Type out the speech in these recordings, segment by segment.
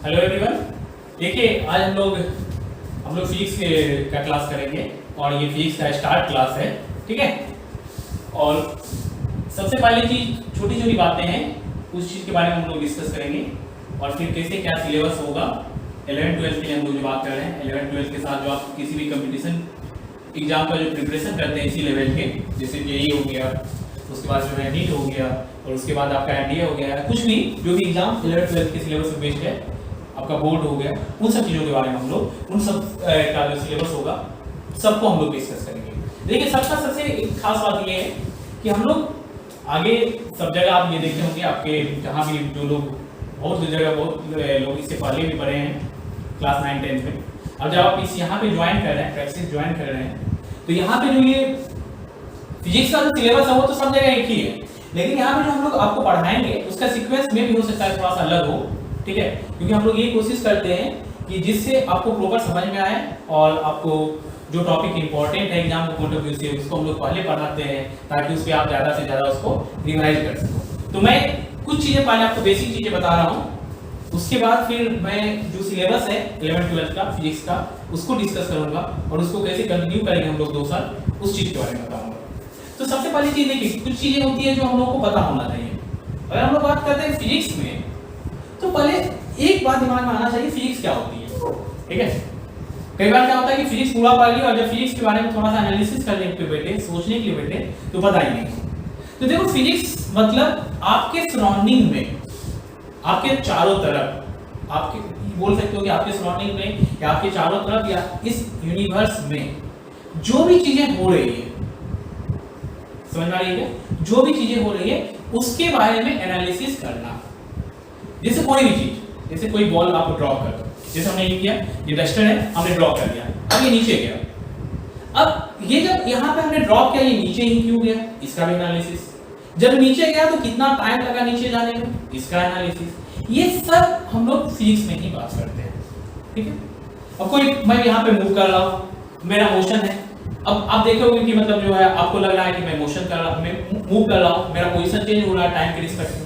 Hello everyone. देखिए आज हम लोग फिजिक्स का क्लास करेंगे और ये फिजिक्स का स्टार्ट क्लास है, ठीक है। और सबसे पहले चीज छोटी छोटी बातें हैं, उस चीज़ के बारे में हम लोग डिस्कस करेंगे और फिर कैसे क्या सिलेबस होगा 11th-12th के लिए हम लोग जो बात कर रहे हैं। 11th-12th के साथ जो आप किसी भी कंपटीशन एग्जाम का जो प्रिपरेशन करते हैं इसी लेवल के, जैसे जेई हो गया, उसके बाद जो है नीट हो गया और उसके बाद आपका एनडीए हो गया, कुछ भी जो भी एग्जाम 11th-12th के सिलेबस पे बेस्ड है, आपका बोर्ड हो गया, उन सब चीज़ों के बारे में हम लोग उन सब का जो सिलेबस होगा सबको हम लोग डिस्कस करेंगे। देखिए सबका सबसे एक खास बात ये है कि हम लोग आगे सब जगह आप ये देखते होंगे, आपके जहाँ भी जो लोग बहुत जगह बहुत लोग इससे पहले भी पढ़े हैं क्लास 9-10 में, अब जब आप इस यहाँ पे ज्वाइन कर रहे हैं, प्रैक्टिस ज्वाइन कर रहे हैं, तो यहाँ पे जो ये फिजिक्स का जो सिलेबस है वो तो सब जगह एक ही है, लेकिन यहाँ पे जो हम लोग आपको पढ़ाएंगे उसका सीक्वेंस में भी हो सकता है थोड़ा सा अलग हो, ठीक है। क्योंकि हम लोग ये कोशिश करते हैं कि जिससे आपको प्रॉपर समझ में आए और आपको जो टॉपिक इंपॉर्टेंट है एग्जाम के पॉइंट ऑफ व्यू से उसको हम लोग पहले पढ़ाते हैं ताकि उस पर आप ज़्यादा से ज़्यादा उसको रिवाइज कर सको। तो मैं कुछ चीज़ें पहले आपको बेसिक चीज़ें बता रहा हूँ, उसके बाद फिर मैं जो सिलेबस है 11th-12th का फिजिक्स का उसको डिस्कस करूंगा और उसको कैसे कंटिन्यू करेंगे हम लोग 2 साल, उस चीज़ के बारे में बताऊंगा। तो सबसे पहली चीज़ देखिए, कुछ चीज़ें होती है जो हम लोग को पता होना चाहिए। अगर हम लोग बात करते हैं फिजिक्स में, तो पहले एक बात दिमाग में आना चाहिए, फिजिक्स क्या होती है, ठीक है। कई बार क्या होता है कि फिजिक्स पूरा पढ़ लिया और जब फिजिक्स के बारे में थोड़ा सा एनालिसिस करने के लिए बैठे, सोचने के लिए बैठे, तो पता ही नहीं। तो देखो फिजिक्स मतलब आपके सराउंडिंग में, आपके चारों तरफ, आपके बोल सकते हो कि आपके सराउंडिंग में या आपके चारों तरफ या इस यूनिवर्स में जो भी चीजें हो रही है, समझ में आ रही है, जो भी चीजें हो रही है उसके बारे में एनालिसिस करना। जैसे कोई भी चीज, जैसे कोई बॉल आप ड्रॉ कर दो, जैसे हमने ये किया, ये डस्टर है, हमने ड्रॉ कर दिया, अब ये नीचे गया। अब ये जब यहाँ पे हमने ड्रॉ किया, ये नीचे ही क्यों गया, इसका भी एनालिसिस। जब नीचे गया तो कितना टाइम लगा नीचे जाने में, इसका एनालिसिस। ये सब हम लोग फिजिक्स में ही बात करते हैं, ठीक है। अब कोई मैं यहाँ पे मूव कर रहा हूँ, मेरा मोशन है, अब आप देखोगे कि मतलब जो है आपको लग रहा है कि मैं मोशन कर रहा हूँ, मैं मूव कर रहा हूँ, मेरा पोजीशन चेंज हो रहा है टाइम के रिस्पेक्ट में।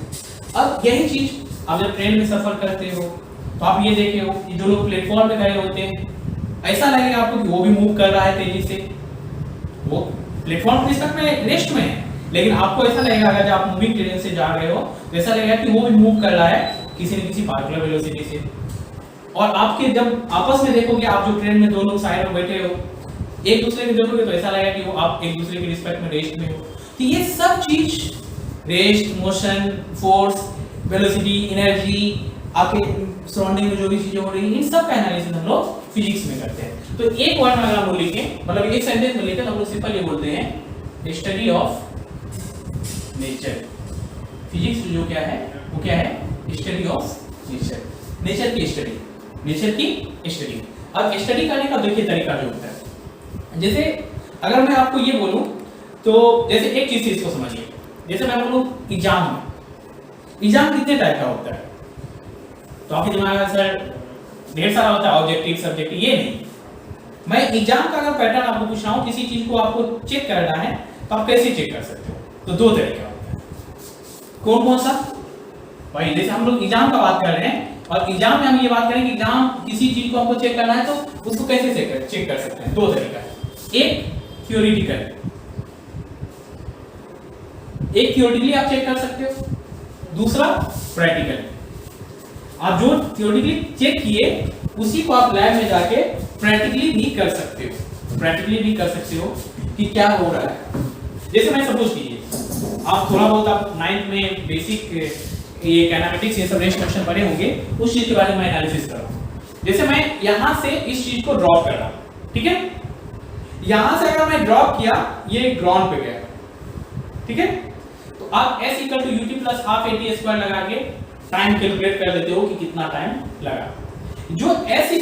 अब यही चीज आप जब ट्रेन में सफर करते हो तो आप ये देखे हो कि जो लोग प्लेटफॉर्म पे खड़े होते हैं, ऐसा लगेगा आपको कि वो भी मूव कर रहा है तेजी से, वो प्लेटफॉर्म के रिस्पेक्ट में रेस्ट में है, लेकिन आपको ऐसा लगेगा अगर जब आप मूविंग ट्रेन से जा रहे हो तो ऐसा लगेगा कि वो भी मूव कर रहा है किसी न किसी पार्टिकुलर वेलोसिटी से। और आपके जब आपस में देखोगे, आप जो ट्रेन में दो लोग साइड में बैठे हो, एक दूसरे को देखोगे तो ऐसा लगेगा कि वो आप एक दूसरे के रिस्पेक्ट में रेस्ट में हो। तो ये सब चीज, rest, motion, force, velocity, energy, आपके सराउंडिंग में जो भी चीजें हो रही हैं, इन सब का एनालिसिस हम लोग फिजिक्स में करते हैं। तो एक वर्ड में अगर हम लोग लिखें, मतलब एक सेंटेंस में लिखें, तो हम लोग सिंपल ये बोलते हैं स्टडी ऑफ नेचर। फिजिक्स जो क्या है वो क्या है, स्टडी ऑफ नेचर, नेचर की स्टडी, नेचर की स्टडी। अब स्टडी करने का देखिए तरीका जो होता है, जैसे अगर मैं आपको ये बोलूं तो जैसे एक चीज इसको समझिए, जैसे मैं बोलूं एग्जाम में, एग्जाम कितने टाइप का होता है, तो आपके दिमाग में सर ढेर सारा होता है, ऑब्जेक्टिव, सब्जेक्टिव, ये नहीं। मैं एग्जाम का अगर पैटर्न आपको पूछ रहा हूं, किसी चीज को आपको चेक करना है तो आप कैसे चेक कर सकते हो, तो 2 तरीका होता है। कौन कौन सा भाई, जैसे हम लोग एग्जाम का बात कर रहे हैं और एग्जाम में हम ये बात करें कि एग्जाम किसी चीज को हमको चेक करना है तो उसको कैसे चेक कर सकते हैं। 2 तरीका है, एक थ्योरेटिकल, एक थ्योरेटिकली आप चेक कर सकते हो, दूसरा प्रैक्टिकल। आप जो थ्योरेटिकली चेक किए उसी को आप लैब में जाके प्रैक्टिकली भी कर सकते हो, प्रैक्टिकली भी कर सकते हो कि क्या हो रहा है। जैसे मैं सपोज कीजिए, आप थोड़ा बहुत आप 9th में बेसिक ये काइनेमेटिक्स ये सब रेंज क्वेश्चन पढ़े होंगे, उस चीज के बारे में एनालिसिस कर रहा हूं। जैसे मैं यहां से इस चीज को ड्रॉप कर रहा हूं, ठीक है, यहां से अगर मैं ड्रॉप किया, ये ग्राउंड पे गया, ठीक है, तो आप s = ut + ½ at² लगा के टाइम कैलकुलेट कर लेते हो कि कितना टाइम लगा। जो s = ut +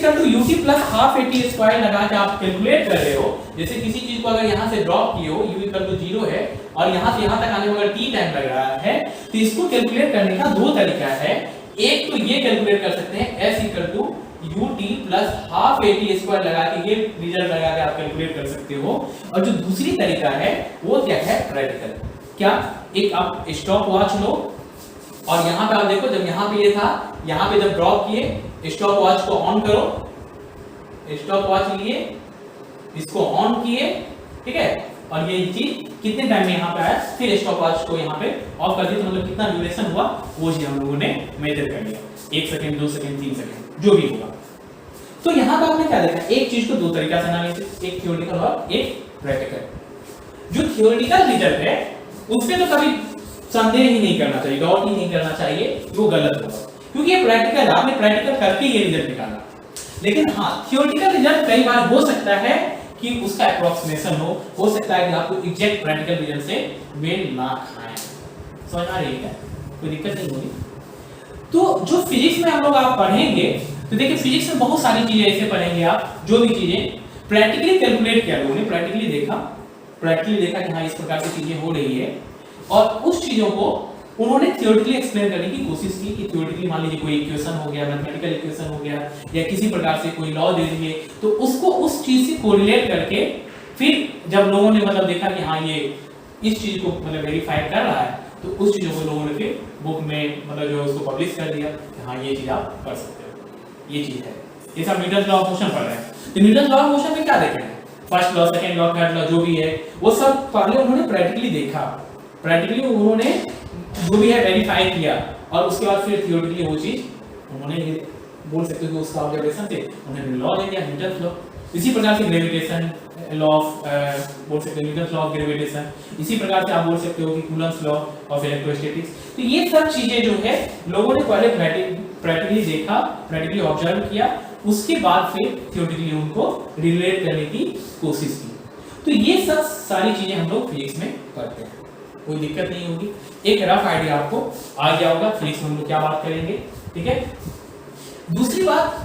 ½ at² लगा के आप कैलकुलेट कर रहे हो, जैसे किसी चीज को अगर यहां से ड्रॉप किए हो, u = 0 है और यहां से यहां तक आने में अगर t टाइम लग रहा है, तो इसको कैलकुलेट करने का 2 तरीका है। एक तो ये कैलकुलेट कर सकते हैं s = ut + ½ at² लगा के, ये रिजल्ट लगा के आप कैलकुलेट कर सकते हो। और जो दूसरी तरीका है वो क्या है, प्रैक्टिकल। क्या, एक आप स्टॉप वॉच लो, और यहाँ पे आप देखो, जब यहाँ पे ये था, यहाँ पे जब ड्रॉप किए, स्टॉप वॉच को ऑन करो, स्टॉप वॉच लिए, इसको ऑन किए, ठीक है, और ये चीज कितने टाइम में यहाँ पे आया, फिर स्टॉप वॉच को यहाँ पे ऑफ कर दिया, तो मतलब कितना ड्यूरेशन हुआ वो चीज हम लोगों ने मेजर कर लिया, 1 सेकंड, 2 सेकंड, 3 सेकंड, जो भी होगा। तो यहाँ पे आपने क्या देखा, एक चीज को दो तरीका से एनालिसिस, एक थ्योरेटिकल और एक प्रैक्टिकल। जो थ्योरेटिकल रिजल्ट है उस पे तो कभी संदेह ही नहीं करना चाहिए, डाउट ही नहीं करना चाहिए कि वो गलत होगा, क्योंकि ये प्रैक्टिकल, आपने प्रैक्टिकल करके ये रिजल्ट निकाला। लेकिन हाँ, थ्योरेटिकल रिजल्ट कई बार हो सकता है कि उसका अप्रोक्सीमेशन हो सकता है कि आपको एग्जैक्ट प्रैक्टिकल रिजल्ट से मेल ना खाए। समझ आ रही है क्या? कोई दिक्कत नहीं होगी। तो जो फिजिक्स में हम लोग आप पढ़ेंगे, तो देखिए फिजिक्स में बहुत सारी चीजें ऐसे पढ़ेंगे आप, जो भी चीजें प्रैक्टिकली कैलकुलेट किया, लोगों ने प्रैक्टिकली देखा कि हाँ इस प्रकार की चीजें हो रही है, और उस चीजों को उन्होंने थ्योरेटिकली एक्सप्लेन करने की कोशिश की कि थ्योरेटिकली मान लीजिए कोई इक्वेशन हो गया, मैथमेटिकल इक्वेशन हो गया, या किसी प्रकार से कोई लॉ दे दिए, तो उसको उस चीज से कोरिलेट करके फिर जब लोगों ने मतलब देखा कि हाँ ये इस चीज को मतलब वेरीफाई कर रहा है, तो उस चीजों को लोगों ने फिर बुक में मतलब जो उसको पब्लिश कर दिया कि हाँ ये चीज आप कर सकते हो, ये चीज है। ये सब न्यूटन लॉ ऑफ मोशन पढ़ रहे हैं, तो न्यूटन लॉ ऑफ मोशन में क्या देख रहे हैं, first law, second law, third law, जो भी है वो सब पहले उन्होंने प्रैक्टिकली देखा, प्रैक्टिकली उन्होंने जो भी है वेरीफाई किया, और उसके बाद फिर थ्योरेटिकली वो चीज उन्होंने ये बोल सकते हो कि उसका ऑब्जर्वेशन से उन्होंने लॉ दे दिया, न्यूटन लॉ। इसी प्रकार से ग्रेविटेशन लॉ ऑफ बोल सकते हो, न्यूटन लॉ ऑफ ग्रेविटेशन। इसी प्रकार से आप बोल सकते हो कि कूलम्ब्स लॉ ऑफ इलेक्ट्रोस्टैटिक्स। तो ये सब चीजें जो है लोगों ने पहले प्रैक्टिकली देखा, प्रैक्टिकली ऑब्जर्व किया, उसके बाद फिर थ्योरेटिकली उनको रिलेट करने की कोशिश की। तो ये सब सारी चीजें हम लोग फिजिक्स में करते हैं, कोई दिक्कत नहीं होगी। एक रफ आइडिया आपको आ गया होगा फिजिक्स में हम लोग क्या बात करेंगे, ठीक है। दूसरी बात,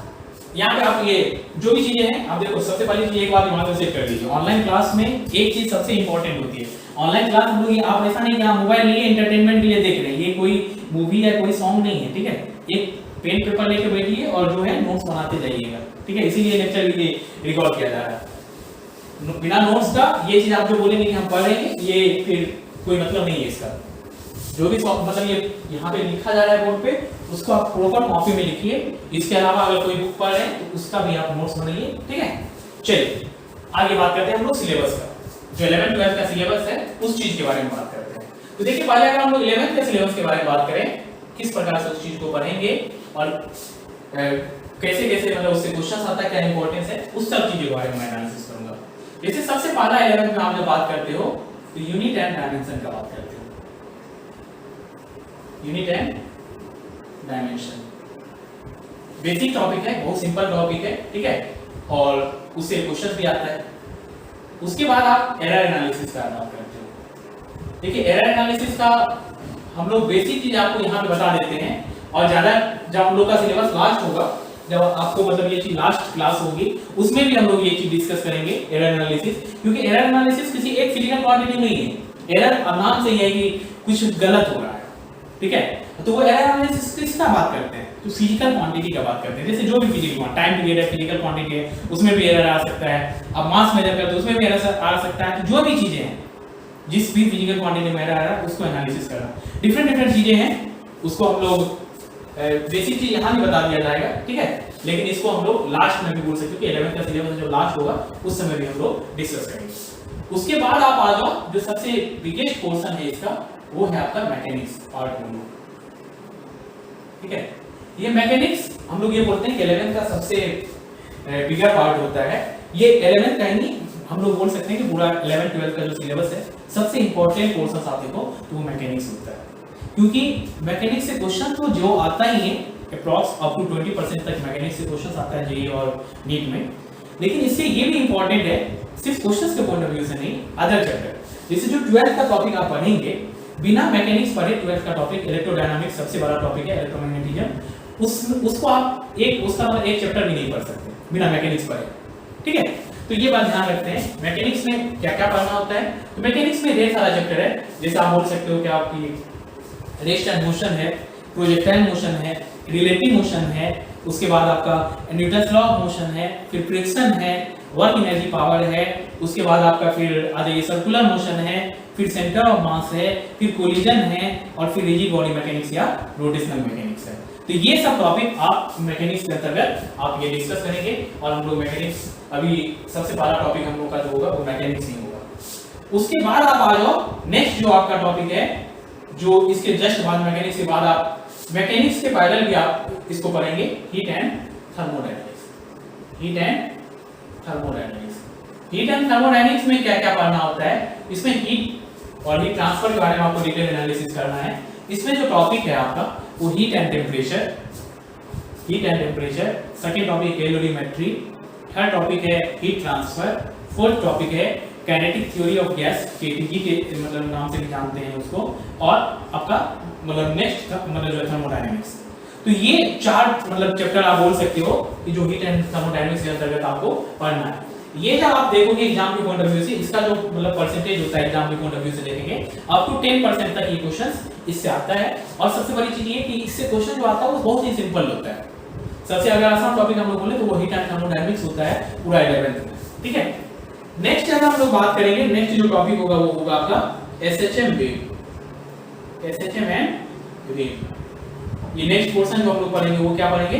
यहाँ पे आप ये जो भी चीजें हैं, आप देखो सबसे पहली चीज एक बात दिमाग में सेट कर लीजिए, ऑनलाइन क्लास में एक चीज सबसे इंपॉर्टेंट होती है। ऑनलाइन क्लास हम लोग, आप ऐसा नहीं कि आप मोबाइल लिए एंटरटेनमेंट के लिए देख रहे हैं, ये कोई मूवी या कोई सॉन्ग नहीं है, ठीक है। एक पेन पेपर लेके बैठिए और जो है नोट्स बनाते जाइएगा, ठीक है। इसीलिए लेक्चर ये रिकॉर्ड किया जा रहा है। बिना नोट्स का ये चीज आप जो बोलेंगे कि हम पढ़ेंगे, ये फिर कोई मतलब नहीं है इसका। जो भी मतलब ये यहाँ पे लिखा जा रहा है बोर्ड पे, उसको आप प्रॉपर कॉपी में लिखिए। इसके अलावा अगर कोई बुक पढ़ रहे हैं तो उसका भी आप नोट्स बनाइए, ठीक है। चलिए आगे बात करते हैं हम लोग सिलेबस का, जो 11th 12th का सिलेबस है उस चीज के बारे में बात करते हैं। तो देखिए पहले अगर हम लोग 11th के सिलेबस के बारे में बात करें, किस प्रकार से उस चीज को पढ़ेंगे और कैसे कैसे मतलब उससे क्वेश्चन आता है, क्या इंपॉर्टेंस है, उस सब चीजों के बारे में मैं एनालिसिस करूंगा। जैसे सबसे पहला 11th में आप जब बात करते हो तो यूनिट एंड डायमेंशन का बात करते हो। Unit and dimension basic topic है, बहुत सिंपल टॉपिक है, ठीक है, और उससे क्वेश्चन भी आता है। उसके बाद आप एरर एनालिसिस का बात करते हो। देखिए एरर एनालिसिस का हम लोग बेसिक चीज आपको यहाँ पे बता देते हैं, और ज्यादा जब हम लोग का सिलेबस लास्ट होगा, जब आपको मतलब ये चीज लास्ट क्लास होगी, उसमें भी हम लोग ये चीज डिस्कस करेंगे एरर एनालिसिस। क्योंकि एरर एनालिसिस किसी एक फिजिकल क्वांटिटी नहीं है, एरर नाम से ही है कि कुछ गलत हो रहा है, ठीक है। तो वो एरर एनालिसिस किसका बात करते हैं, तो फिजिकल क्वांटिटी का बात करते हैं। जैसे जो भी फिजिकल टाइम पीरियड है, फिजिकल क्वांटिटी है, उसमें भी एरर आ सकता है। अब मास मेजर करते हैं उसमें भी एरर आ सकता है। तो जो भी चीजें हैं, जिस भी फिजिकल क्वांटिटी में एरर आ रहा है उसको एनालिसिस करना। डिफरेंट चीजें हैं, उसको हम लोग बेसिक चीज यहाँ भी बता दिया जाएगा, ठीक है। लेकिन इसको हम लोग लास्ट में भी बोल सकते हैं कि 11th का सिलेबस जब लास्ट होगा उस समय भी हम लोग डिस्कस करेंगे। उसके बाद आप आ जाओ, जो सबसे बिगेस्ट पोर्शन है इसका, वो है आपका मैकेनिक्स पार्ट 1, ठीक है। ये मैकेनिक्स हम लोग ये बोलते हैं कि 11th का सबसे बिगर पार्ट होता है। ये 11th का ही नहीं, हम लोग बोल सकते हैं कि पूरा 11th 12th का जो सिलेबस है, सबसे इंपॉर्टेंट पोर्शन आप देखो तो वो मैकेनिक्स होता है। क्योंकि मैकेनिक्स से क्वेश्चन तो जो आता ही है, अप्रॉक्स अप टू 20% तक मैकेनिक्स से क्वेश्चन आता है जेईई और नीट में। लेकिन इससे ये भी इंपॉर्टेंट है, सिर्फ क्वेश्चंस के पॉइंट ऑफ व्यू से नहीं, अदर चैप्टर जैसे जो 12th का टॉपिक आप पढ़ेंगे, बिना मैकेनिक्स पढ़े 12th का टॉपिक इलेक्ट्रोडायनामिक्स सबसे बड़ा टॉपिक है, इलेक्ट्रोमैग्नेटिज्म, उसको आप उसका मतलब एक चैप्टर भी नहीं पढ़ सकते बिना मैकेनिक्स पढ़े, ठीक है। तो ये बात ध्यान रखते हैं, मैकेनिक्स में क्या क्या पढ़ना होता है। तो मैकेनिक्स में ढेर सारा चैप्टर है, जैसे आप बोल सकते हो कि आपकी रेस्ट एंड मोशन है, प्रोजेक्टाइल मोशन है, रिलेटिव मोशन है, उसके बाद आपका न्यूटन्स लॉ ऑफ मोशन है, फिर फ्रिक्शन है, वर्क एनर्जी पावर है, उसके बाद आपका फिर आ जाइए सर्कुलर मोशन है, फिर सेंटर ऑफ मास है, फिर कोलिजन है, और फिर रिजिड बॉडी मैकेनिक्स या रोटेशनल मैकेनिक्स है। तो ये सब टॉपिक आप मैकेनिक्स के अंतर्गत आप ये डिस्कस करेंगे, और हम लोग मैकेनिक्स अभी सबसे पहला टॉपिक हम लोग का जो होगा वो मैकेनिक्स ही होगा। उसके बाद आप आ जाओ नेक्स्ट जो आपका टॉपिक है, जो इसके जस्ट बाद मैकेनिक्स के बाद आप मैकेनिक्स के पैरेलल भी आप इसको पढ़ेंगे, heat and thermodynamics. Heat and thermodynamics, heat and thermodynamics में क्या क्या पढ़ना होता है, इसमें हीट और हीट ट्रांसफर के बारे में आपको डिटेल एनालिसिस करना है। इसमें जो टॉपिक है आपका वो heat and temperature, heat and temperature, second topic calorimetry, third topic है हीट ट्रांसफर, फोर्थ टॉपिक है kinetic theory of gas, KTG के मतलब नाम से भी जानते हैं उसको, और आपका मतलब नेक्स्ट मतलब जो थर्मोडायनेमिक्स। तो ये चार मतलब चैप्टर आप बोल सकते हो कि जो हीट एंड थर्मोडायनेमिक्स के अंतर्गत आपको पढ़ना है। ये जब आप देखोगे एग्जाम के पॉइंट ऑफ व्यू से, इसका जो मतलब परसेंटेज होता है एग्जाम के पॉइंट ऑफ व्यू से देखेंगे, आपको 10% तक ये क्वेश्चंस इससे आता है। और सबसे बड़ी चीज ये कि इससे क्वेश्चन जो आता है वो बहुत ही सिंपल होता है। सबसे अगर आसान टॉपिक हम लोग बोले तो वो हीट एंड थर्मोडायनेमिक्स होता है पूरा 11th में, ठीक है। नेक्स्ट अगर हम लोग बात करेंगे, नेक्स्ट जो टॉपिक होगा वो होगा आपका SHM wave, SHM and wave. ये नेक्स्ट पोर्शन जो हम लोग पढ़ेंगे वो क्या पढ़ेंगे,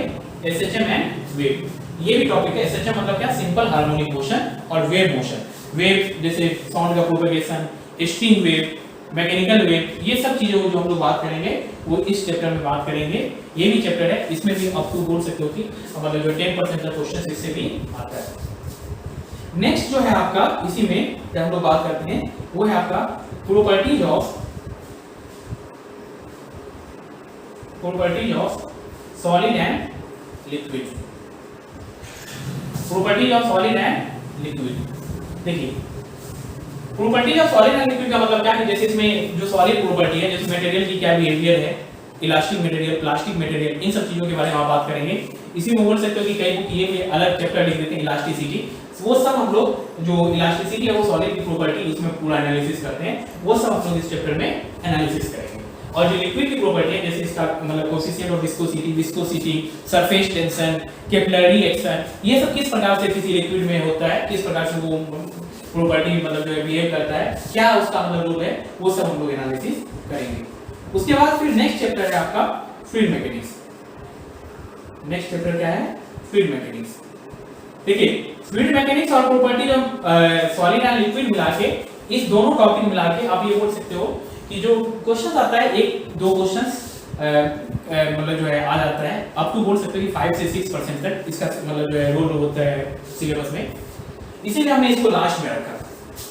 एसएचएम एंड वेव। ये भी टॉपिक है। एसएचएम मतलब क्या, सिंपल हार्मोनिक मोशन, और वेव मोशन, वेव जैसे साउंड का propagation, string wave, mechanical wave, ये सब चीजों जो हम लोग बात करेंगे वो इस चैप्टर में बात करेंगे। ये भी चैप्टर है, इसमें भी आप बोल सकते हो कि मतलब जो 10% का क्वेश्चन इससे भी आता है। नेक्स्ट जो है आपका इसी में जब हम लोग बात करते हैं वो है आपका properties of solid and liquid, properties of solid and liquid. देखिए properties of solid and liquid का मतलब क्या है, जैसे इसमें जो सॉलिड प्रॉपर्टी है, जैसे मटेरियल की क्या बिहेवियर है, इलास्टिक मटेरियल, प्लास्टिक मटेरियल, इन सब चीजों के बारे में आप बात करेंगे। इसी में बोल सकते हो कि कई बुक ये भी अलग चैप्टर लिख देते हैं इलास्टिसिटी, वो सब हम लोग जो इलास्टिसिटी है वो सॉलिड की प्रॉपर्टी उसमें पूरा एनालिसिस करते हैं, वो सब हम लोग इस चैप्टर में एनालिसिस करेंगे। और जो लिक्विड की प्रॉपर्टी है, जैसे इसका मतलब coefficient of viscosity, viscosity, surface tension, capillary action, ये सब किस प्रकार से किसी लिक्विड में होता है, किस प्रकार से वो प्रॉपर्टी मतलब जो है बिहेव करता है, क्या उसका मतलब रूल है, वो सब हम लोग एनालिसिस करेंगे। उसके बाद फिर नेक्स्ट चैप्टर है आपका फ्लूइड मैकेनिक्स। नेक्स्ट चैप्टर क्या है, फ्लूइड मैकेनिक्स। देखिए फ्लूइड मैकेनिक्स और property of solid and liquid मिला के, इस दोनों टॉपिक मिला के आप ये बोल सकते हो कि जो क्वेश्चन आता है, एक दो क्वेश्चंस मतलब जो है आ जाता है, आप तो बोल सकते हो कि 5 से 6% तक इसका मतलब जो है रोल होता है सिलेबस में, इसीलिए हमने इसको लास्ट में रखा,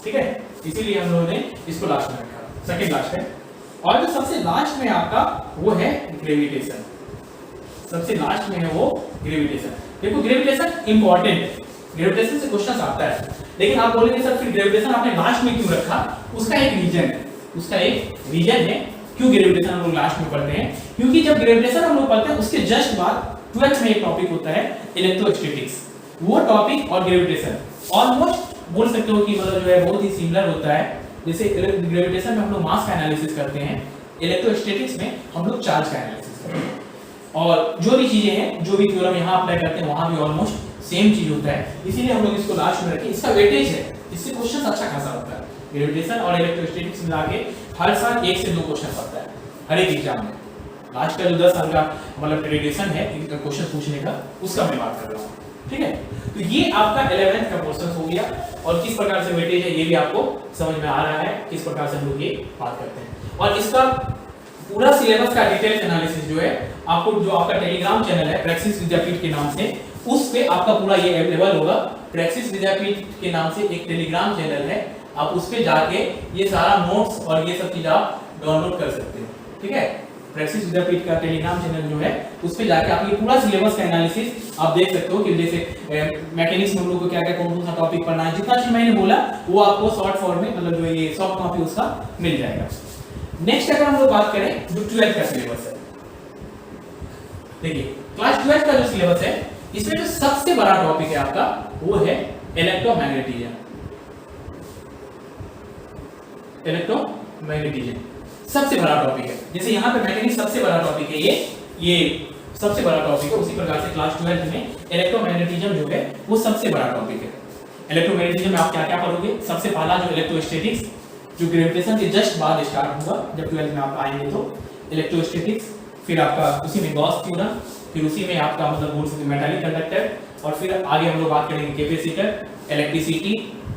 ठीक है, इसीलिए हम लोगों ने इसको लास्ट में रखा, सेकंड लास्ट है। और जो सबसे लास्ट में आपका वो है ग्रेविटेशन, सबसे लास्ट में है वो ग्रेविटेशन। देखो ग्रेविटेशन इंपॉर्टेंट है, ग्रेविटेशन से क्वेश्चन आता है, लेकिन आप बोलेंगे सर फिर ग्रेविटेशन आपने लास्ट में क्यों रखा, उसका एक रीजन है, उसका एक रीजन है क्यों ग्रेविटेशन हम लोग लास्ट में पढ़ते हैं। क्योंकि जब ग्रेविटेशन हम लोग पढ़ते हैं उसके जस्ट बाद 12th में एक टॉपिक होता है इलेक्ट्रोस्टैटिक्स, वो टॉपिक और ग्रेविटेशन ऑलमोस्ट बोल सकते हो कि मतलब जो है बहुत ही सिमिलर होता है। जैसे ग्रेविटेशन में हम लोग मास का एनालिसिस करते हैं, इलेक्ट्रोस्टैटिक्स में हम लोग चार्ज का एनालिसिस करते हैं, और जो भी चीजें हैं, जो भी थ्योरम यहाँ अप्लाई करते हैं वहां भी ऑलमोस्ट सेम चीज होता है, इसीलिए हम लोग इसको लास्ट में रखें। इसका वेटेज है, इससे क्वेश्चन अच्छा खासा होता है। ग्रेविटेशन और इलेक्ट्रोस्टैटिक्स मिला के हर साल 1 से 2 क्वेश्चन आता है हर एक एग्जाम में। लास्ट का जो 10 साल का मतलब ट्रेडिशन है क्वेश्चन पूछने का, उसका मैं बात कर रहा हूँ, ठीक है। तो ये आपका 11th का पोर्शन हो गया, और किस प्रकार से वेटेज है ये भी आपको समझ में आ रहा है, किस प्रकार से हम लोग ये बात करते हैं। और इसका पूरा सिलेबस का डिटेल एनालिसिस जो है आपको जो आपका टेलीग्राम चैनल है प्रैक्सिस विद्यापीठ के नाम से, उस पे आपका पूरा ये अवेलेबल होगा। प्रैक्सिस विद्यापीठ के नाम से एक टेलीग्राम चैनल है, आप उस पे जाके ये सारा नोट्स और ये सब चीज आप डाउनलोड कर सकते हो, ठीक है। प्रैक्सिस विद्यापीठ का टेलीग्राम चैनल जो है उस पे जाके आप ये पूरा सिलेबस का एनालिसिस आप देख सकते हो कि जैसे मैकेनिक्स में हम लोग को क्या क्या कौन सा टॉपिक पढ़ना है, जितना चीज मैंने बोला वो आपको शॉर्ट फॉर्म में मतलब जो ये सॉफ्ट कॉपी उसका मिल जाएगा। नेक्स्ट अगर हम लोग बात करें जो 12th का सिलेबस है, देखिए क्लास 12th का जो सिलेबस है इसमें जो सबसे बड़ा टॉपिक है आपका वो है इलेक्ट्रोमैग्नेटिज्म। इलेक्ट्रोमैग्नेटिज्म सबसे बड़ा टॉपिक है, जैसे यहाँ पे मैकेनिक्स सबसे बड़ा टॉपिक है, ये सबसे बड़ा टॉपिक है, उसी प्रकार से क्लास 12th में इलेक्ट्रोमैग्नेटिज्म जो है वो सबसे बड़ा टॉपिक है। इलेक्ट्रोमैग्नेटिज्म में आप क्या क्या पढ़ोगे? सबसे पहला जो इलेक्ट्रोस्टैटिक्स, जो ग्रेविटेशन के जस्ट बाद स्टार्ट हुआ, जब 12th में आप आएंगे तो इलेक्ट्रोस्टैटिक्स, फिर आपका उसी में गॉस थ्योरम, फिर उसी में आपका मतलब बोल सकते मेटालिक कंडक्टर, और फिर आगे हम लोग बात करेंगे कैपेसिटर, इलेक्ट्रिसिटी,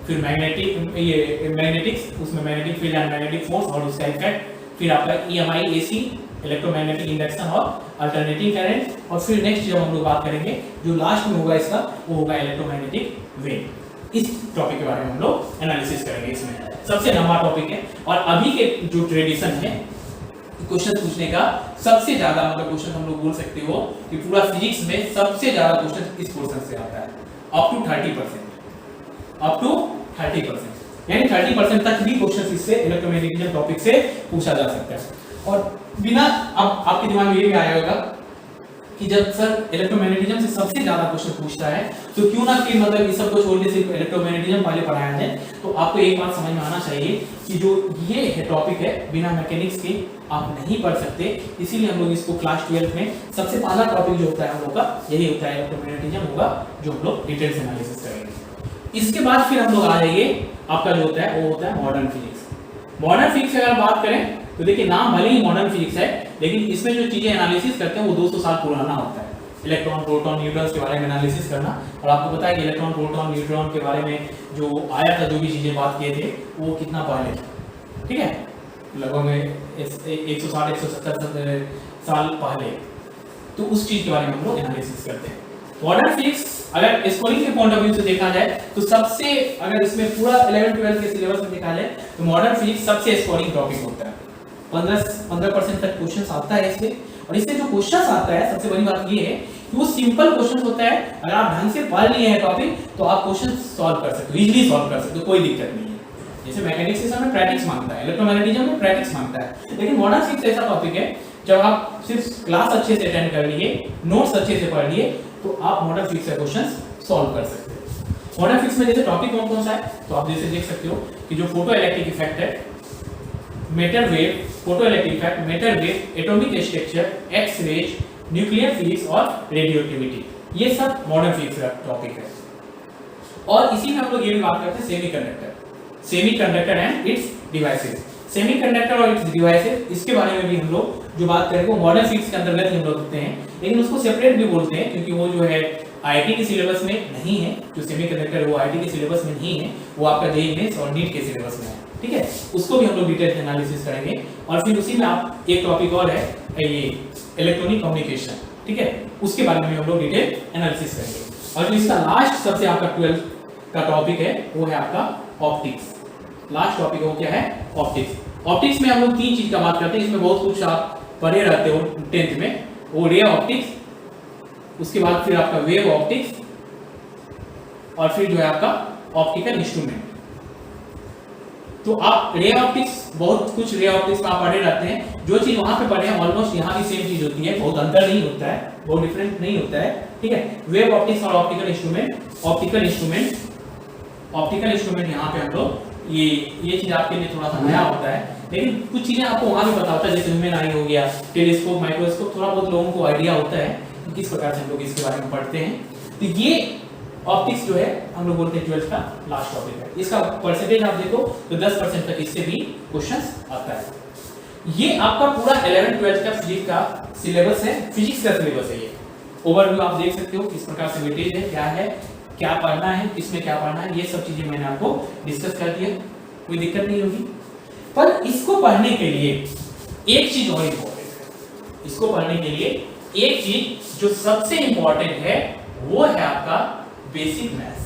फिर मैग्नेटिक्स, उसमें magnetic field and magnetic force और उसका इफेक्ट, फिर आपका EMI AC इलेक्ट्रोमैग्नेटिक इंडक्शन और अल्टरनेटिंग करंट, और फिर नेक्स्ट जब हम लोग बात करेंगे जो लास्ट में होगा इसका, वो होगा इलेक्ट्रोमैग्नेटिक वेव। इस टॉपिक के बारे में हम लोग एनालिसिस करेंगे। इसमें सबसे लंबा टॉपिक है, और अभी के जो ट्रेडिशन है क्वेश्चन पूछने का, सबसे ज्यादा मतलब क्वेश्चन हम लोग बोल सकते हो कि पूरा फिजिक्स में सबसे ज्यादा क्वेश्चन इस पोर्शन से आता है, अप टू 30%, यानी 30% तक भी क्वेश्चन इससे इलेक्ट्रोमैग्नेटिज्म टॉपिक से पूछा जा सकता है। और बिना, अब आपके दिमाग में ये भी आया होगा कि जब सर इलेक्ट्रोमैग्नेटिज्म से सबसे ज्यादा क्वेश्चन पूछता है तो क्यों ना फिर मतलब इस सब को छोड़ के सिर्फ इलेक्ट्रोमैग्नेटिज्म पहले पढ़ाया जाए। तो आपको एक बात समझ में आना चाहिए कि जो ये है टॉपिक है, बिना मैकेनिक्स के आप नहीं पढ़ सकते, इसीलिए हम लोग इसको क्लास 12 में सबसे पहला टॉपिक जो होता है हम लोग का यही होता है, इलेक्ट्रोमैग्नेटिज्म होगा, जो हम लोग डिटेल से एनालिसिस करेंगे। इसके बाद फिर हम लोग आ जाइए, आपका जो होता है वो होता है मॉडर्न फिजिक्स। मॉडर्न फिजिक्स की अगर बात करें तो देखिए नाम भले ही मॉडर्न फिजिक्स है, लेकिन इसमें जो चीजें एनालिसिस करते हैं वो 200 साल पुराना होता है। इलेक्ट्रॉन, प्रोटॉन, न्यूट्रॉन्स के बारे में एनालिसिस करना, और आपको पता है कि इलेक्ट्रॉन, प्रोटॉन, न्यूट्रॉन के बारे में जो आया था, जो भी चीजें बात किए थे, वो कितना पहले था, ठीक है, लगभग 160-170 साल पहले। तो उस चीज के बारे में हम लोग एनालिसिस करते हैं। मॉडर्न फिजिक्स अगर स्कोरिंग के पॉइंट ऑफ व्यू से देखा जाए तो सबसे, अगर इसमें पूरा 11-12 के सिलेबस में देखा जाए तो मॉडर्न फिजिक्स सबसे स्कोरिंग टॉपिक होता है। 15% तक क्वेश्चंस आता है इससे, और इससे जो क्वेश्चंस आता है सबसे बड़ी बात ये है कि वो सिंपल क्वेश्चंस होता है। अगर आप ढंग से पढ़ लिए हैं टॉपिक तो आप क्वेश्चन सॉल्व कर सकते हो, इजीली सॉल्व कर सकते हो, कोई दिक्कत नहीं है। जैसे मैकेनिक्स के समय प्रैक्टिस मांगता है, इलेक्ट्रोमैग्नेटिज्म में प्रैक्टिस मांगता है, लेकिन मॉडर्न फिजिक्स ऐसा टॉपिक है जब आप सिर्फ क्लास अच्छे से अटेंड कर लिए, नोट्स अच्छे से पढ़ लिए, तो आप मॉडर्न फिजिक्स के क्वेश्चंस सॉल्व कर सकते हो। मॉडर्न फिजिक्स में जैसे टॉपिक कौन कौन सा है, तो आप जैसे देख सकते हो कि जो फोटो इलेक्ट्रिक इफेक्ट है, matter wave, photo electric effect, matter wave, atomic structure, X rays, nuclear physics और रेडियोएक्टिविटी, ये सब मॉडर्न फिजिक्स का टॉपिक है। और इसी में हम लोग ये भी बात करते हैं semiconductor and it's devices. Semiconductor और इट्स डिवाइसेस, इसके बारे में भी हम लोग जो बात करेंगे वो मॉडर्न फिजिक्स के अंतर्गत हम लोग करते हैं, लेकिन उसको सेपरेट भी बोलते हैं क्योंकि वो जो है आईआईटी के सिलेबस में नहीं है। जो सेमीकंडक्टर वो आईआईटी के सिलेबस में नहीं है, वो आपका जेईई मेंस और नीट के सिलेबस में है, ठीक है। उसको भी हम लोग डिटेल एनालिसिस करेंगे। और फिर उसी में आप एक टॉपिक और है ये इलेक्ट्रॉनिक कम्युनिकेशन, ठीक है, उसके बारे में हम लोग डिटेल एनालिसिस करेंगे। और जो इसका लास्ट सबसे आपका 12th का टॉपिक है वो है आपका ऑप्टिक्स। लास्ट टॉपिक वो क्या है, ऑप्टिक्स। ऑप्टिक्स में हम लोग 3 चीज का बात करते हैं, इसमें बहुत कुछ आप पढ़े रहते हो 10th में, वो रे ऑप्टिक्स, उसके बाद फिर आपका वेव ऑप्टिक्स, और फिर जो है आपका ऑप्टिकल इंस्ट्रूमेंट। तो आप रे ऑप्टिक्स, बहुत कुछ रे ऑप्टिक्स में आप पढ़े रहते हैं, जो चीज वहां पे पढ़े हैं ऑलमोस्ट यहाँ भी सेम चीज होती है, बहुत अंतर नहीं होता है, बहुत डिफरेंट नहीं होता है, ठीक है। वेव ऑप्टिक्स और ऑप्टिकल इंस्ट्रूमेंट यहाँ पे हम लोग ये चीज आपके लिए थोड़ा सा नया होता है, लेकिन कुछ चीजें आपको वहां भी पता होता है, जैसे ह्यूमन आई हो गया, टेलीस्कोप, माइक्रोस्कोप, थोड़ा बहुत लोगों को आइडिया होता है कि किस प्रकार से हम लोग इसके बारे में पढ़ते हैं। तो ये ऑप्टिक्स जो है हम लोग बोलते हैं 12th का लास्ट टॉपिक है। इसका परसेंटेज आप देखो तो 10% तक इससे भी क्वेश्चंस आता है। ये आपका पूरा 11th-12th का फिजिक्स का सिलेबस है, फिजिक्स का सिलेबस है। ये ओवरव्यू आप देख सकते हो किस प्रकार से वेटेज है, क्या पढ़ना है, किसमें क्या पढ़ना है, ये सब चीजें मैंने आपको डिस्कस कर दिया, कोई दिक्कत नहीं होगी। पर इसको पढ़ने के लिए एक चीज और इंपॉर्टेंट है, इसको पढ़ने के लिए एक चीज जो सबसे इंपॉर्टेंट है वो है आपका बेसिक मैथ्स।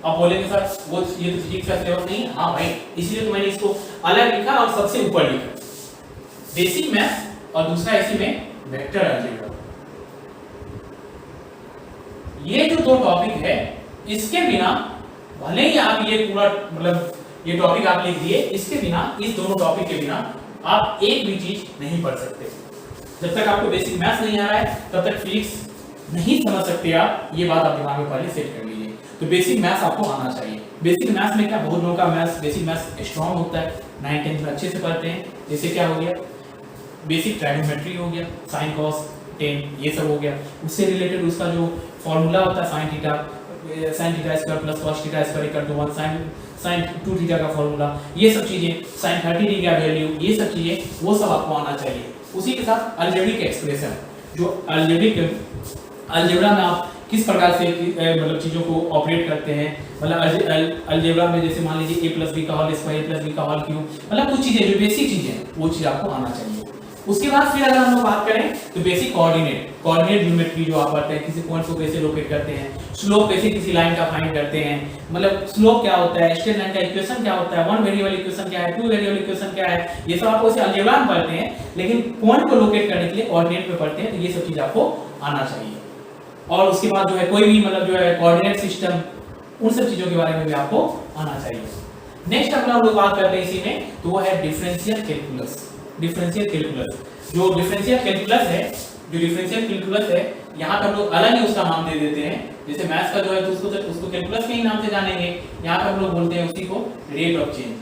अब बोलेंगे सर वो ये तो फिजिक्स का सिलेबस नहीं है। हाँ भाई, इसीलिए तो मैंने इसको अलग लिखा और सबसे ऊपर लिखा बेसिक मैथ्स, और दूसरा इसी में वेक्टर अलजेब्रा। ये जो 2 टॉपिक है, इसके बिना भले ही आप ये पूरा मतलब ये टॉपिक आप लिख दिए, इसके बिना, इस दोनों टॉपिक के बिना आप एक भी चीज नहीं पढ़ सकते। जब तक आपको बेसिक मैथ्स नहीं आ रहा है तब तक फिजिक्स नहीं समझ सकते आप, ये बात आप दिमाग में पहले सेट कर लीजिए। तो बेसिक मैथ्स आपको आना चाहिए। बेसिक मैथ्स में क्या, बहुत लोगों का मैथ्स, बेसिक मैथ्स स्ट्रांग होता है, 9th 10th में अच्छे से पढ़ते हैं। जैसे क्या हो गया, बेसिक ट्राइगोनोमेट्री हो गया, साइन कॉस 10 ये सब हो गया। उससे रिलेटेड उसका जो फॉर्मूला होता है sine theta square plus cos theta square equal to 1 sine 2 theta का फॉर्मूला, ये सब चीजें, साइन 30 डिग्री का वैल्यू, ये सब चीजें वो सब आपको आना चाहिए। उसी के साथ अलजेब्रिक एक्सप्रेशन, जो अलजेब्रा में आप किस प्रकार से मतलब चीजों को ऑपरेट करते हैं, मतलब अलजेब्रा में जैसे मान लीजिए a प्लस बी का whole square, a plus B का होल क्यूब, मतलब कुछ चीजें जो बेसिक चीजें हैं वो चीज आपको आना चाहिए। उसके बाद फिर अगर हम लोग बात करें तो बेसिक कोऑर्डिनेट ज्योमेट्री जो आप पढ़ते हैं, किसी पॉइंट को कैसे लोकेट करते हैं, स्लोप कैसे किसी लाइन का फाइंड करते हैं, मतलब स्लोप क्या होता है, स्ट्रेट लाइन का इक्वेशन क्या होता है, वन वेरिएबल इक्वेशन क्या है, टू वेरिएबल इक्वेशन क्या है, ये सब आपको अलजेब्रा में पढ़ते हैं, लेकिन पॉइंट को लोकेट करने के लिए कोऑर्डिनेट में पढ़ते हैं, तो ये सब चीज आपको आना चाहिए। और उसके बाद जो है कोई भी मतलब जो है कोऑर्डिनेट सिस्टम, उन सब चीजों के बारे में भी आपको आना चाहिए। नेक्स्ट अगला हम लोग बात करते हैं इसी में, तो वो है डिफरेंशियल कैलकुलस। जो डिफरेंशियल कैलकुलस है, यहाँ पे हम लोग अलग ही उसका नाम दे देते हैं। जैसे मैथ्स का जो है तो उसको कैलकुलस के ही नाम से जानेंगे, यहाँ पे हम लोग बोलते हैं उसी को रेट ऑफ चेंज।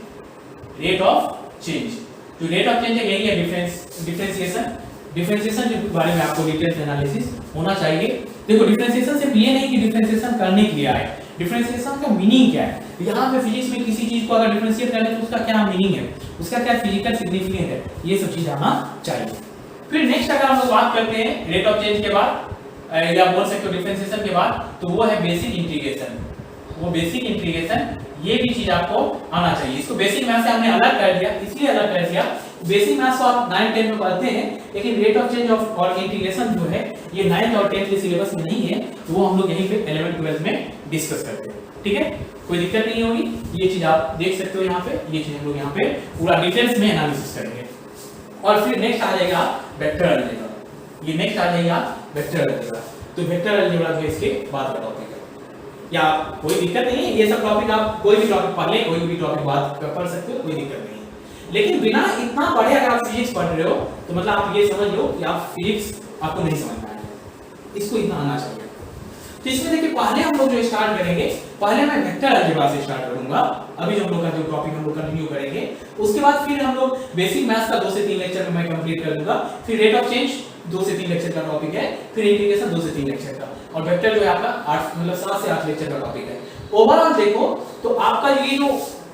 जो रेट ऑफ चेंज है यही है डिफरेंशिएशन के बारे में आपको डिटेल्स एनालिसिस होना चाहिए। देखो डिफरेंशिएशन सिर्फ ये नहीं कि डिफरेंशिएशन करने के लिए आए, डिफरेंशिएशन का मीनिंग क्या है, यहाँ पे फिजिक्स में किसी चीज को अगर डिफरेंशिएट करें तो उसका क्या मीनिंग है, उसका क्या फिजिकल सिग्निफिकेंस है, ये सब चीज आना चाहिए। फिर नेक्स्ट अगर हम लोग बात करते हैं रेट ऑफ चेंज के बाद या बोल सकते हो डिफरेंशिएशन के बाद, तो वो है बेसिक इंटीग्रेशन। ये भी चीज आपको आना चाहिए। इसको बेसिक मैथ से हमने अलग कर दिया, इसलिए अलग कर दिया, बेसिक मैथ्स तो आप 9 10 में पढ़ते हैं, लेकिन रेट ऑफ चेंज और इंटीग्रेशन जो है ये 9th और 10th के सिलेबस में नहीं है, तो वो हम लोग यहीं पे 11th 12th में डिस्कस करते हैं। ठीक है, कोई दिक्कत नहीं होगी, ये चीज आप देख सकते हो यहाँ पे, ये चीज हम लोग यहाँ पे पूरा डिटेल्स में एनालिसिस करेंगे। और फिर नेक्स्ट आ जाएगा वेक्टर अलजेब्रा। तो वेक्टर अलजेब्रा जो इसके बाद का टॉपिक है, या कोई दिक्कत नहीं है, ये सब टॉपिक आप कोई भी टॉपिक पढ़ ले, कोई भी टॉपिक बात पढ़ सकते हो, कोई दिक्कत नहीं है। लेकिन बिना इतना पढ़े अगर आप फिजिक्स पढ़ रहे हो तो मतलब आप ये समझ लो कि आप फिजिक्स आपको नहीं समझ में आएगा, इसको इतना आना चाहिए। तो इसमें देखिए पहले हम लोग जो स्टार्ट करेंगे, पहले मैं वेक्टर अलजेब्रा से स्टार्ट करूंगा, अभी जो हम लोग का जो टॉपिक हम लोग कंटिन्यू करेंगे। उसके बाद फिर हम लोग बेसिक मैथ्स का 2 से 3 लेक्चर में मैं कंप्लीट कर दूंगा, फिर रेट ऑफ चेंज 2 से 3 लेक्चर का टॉपिक है, फिर इंटीग्रेशन 2 से 3 लेक्चर का, और वेक्टर जो है आपका 8 मतलब 7 से 8 लेक्चर का टॉपिक है। ओवरऑल देखो तो आपका ये जो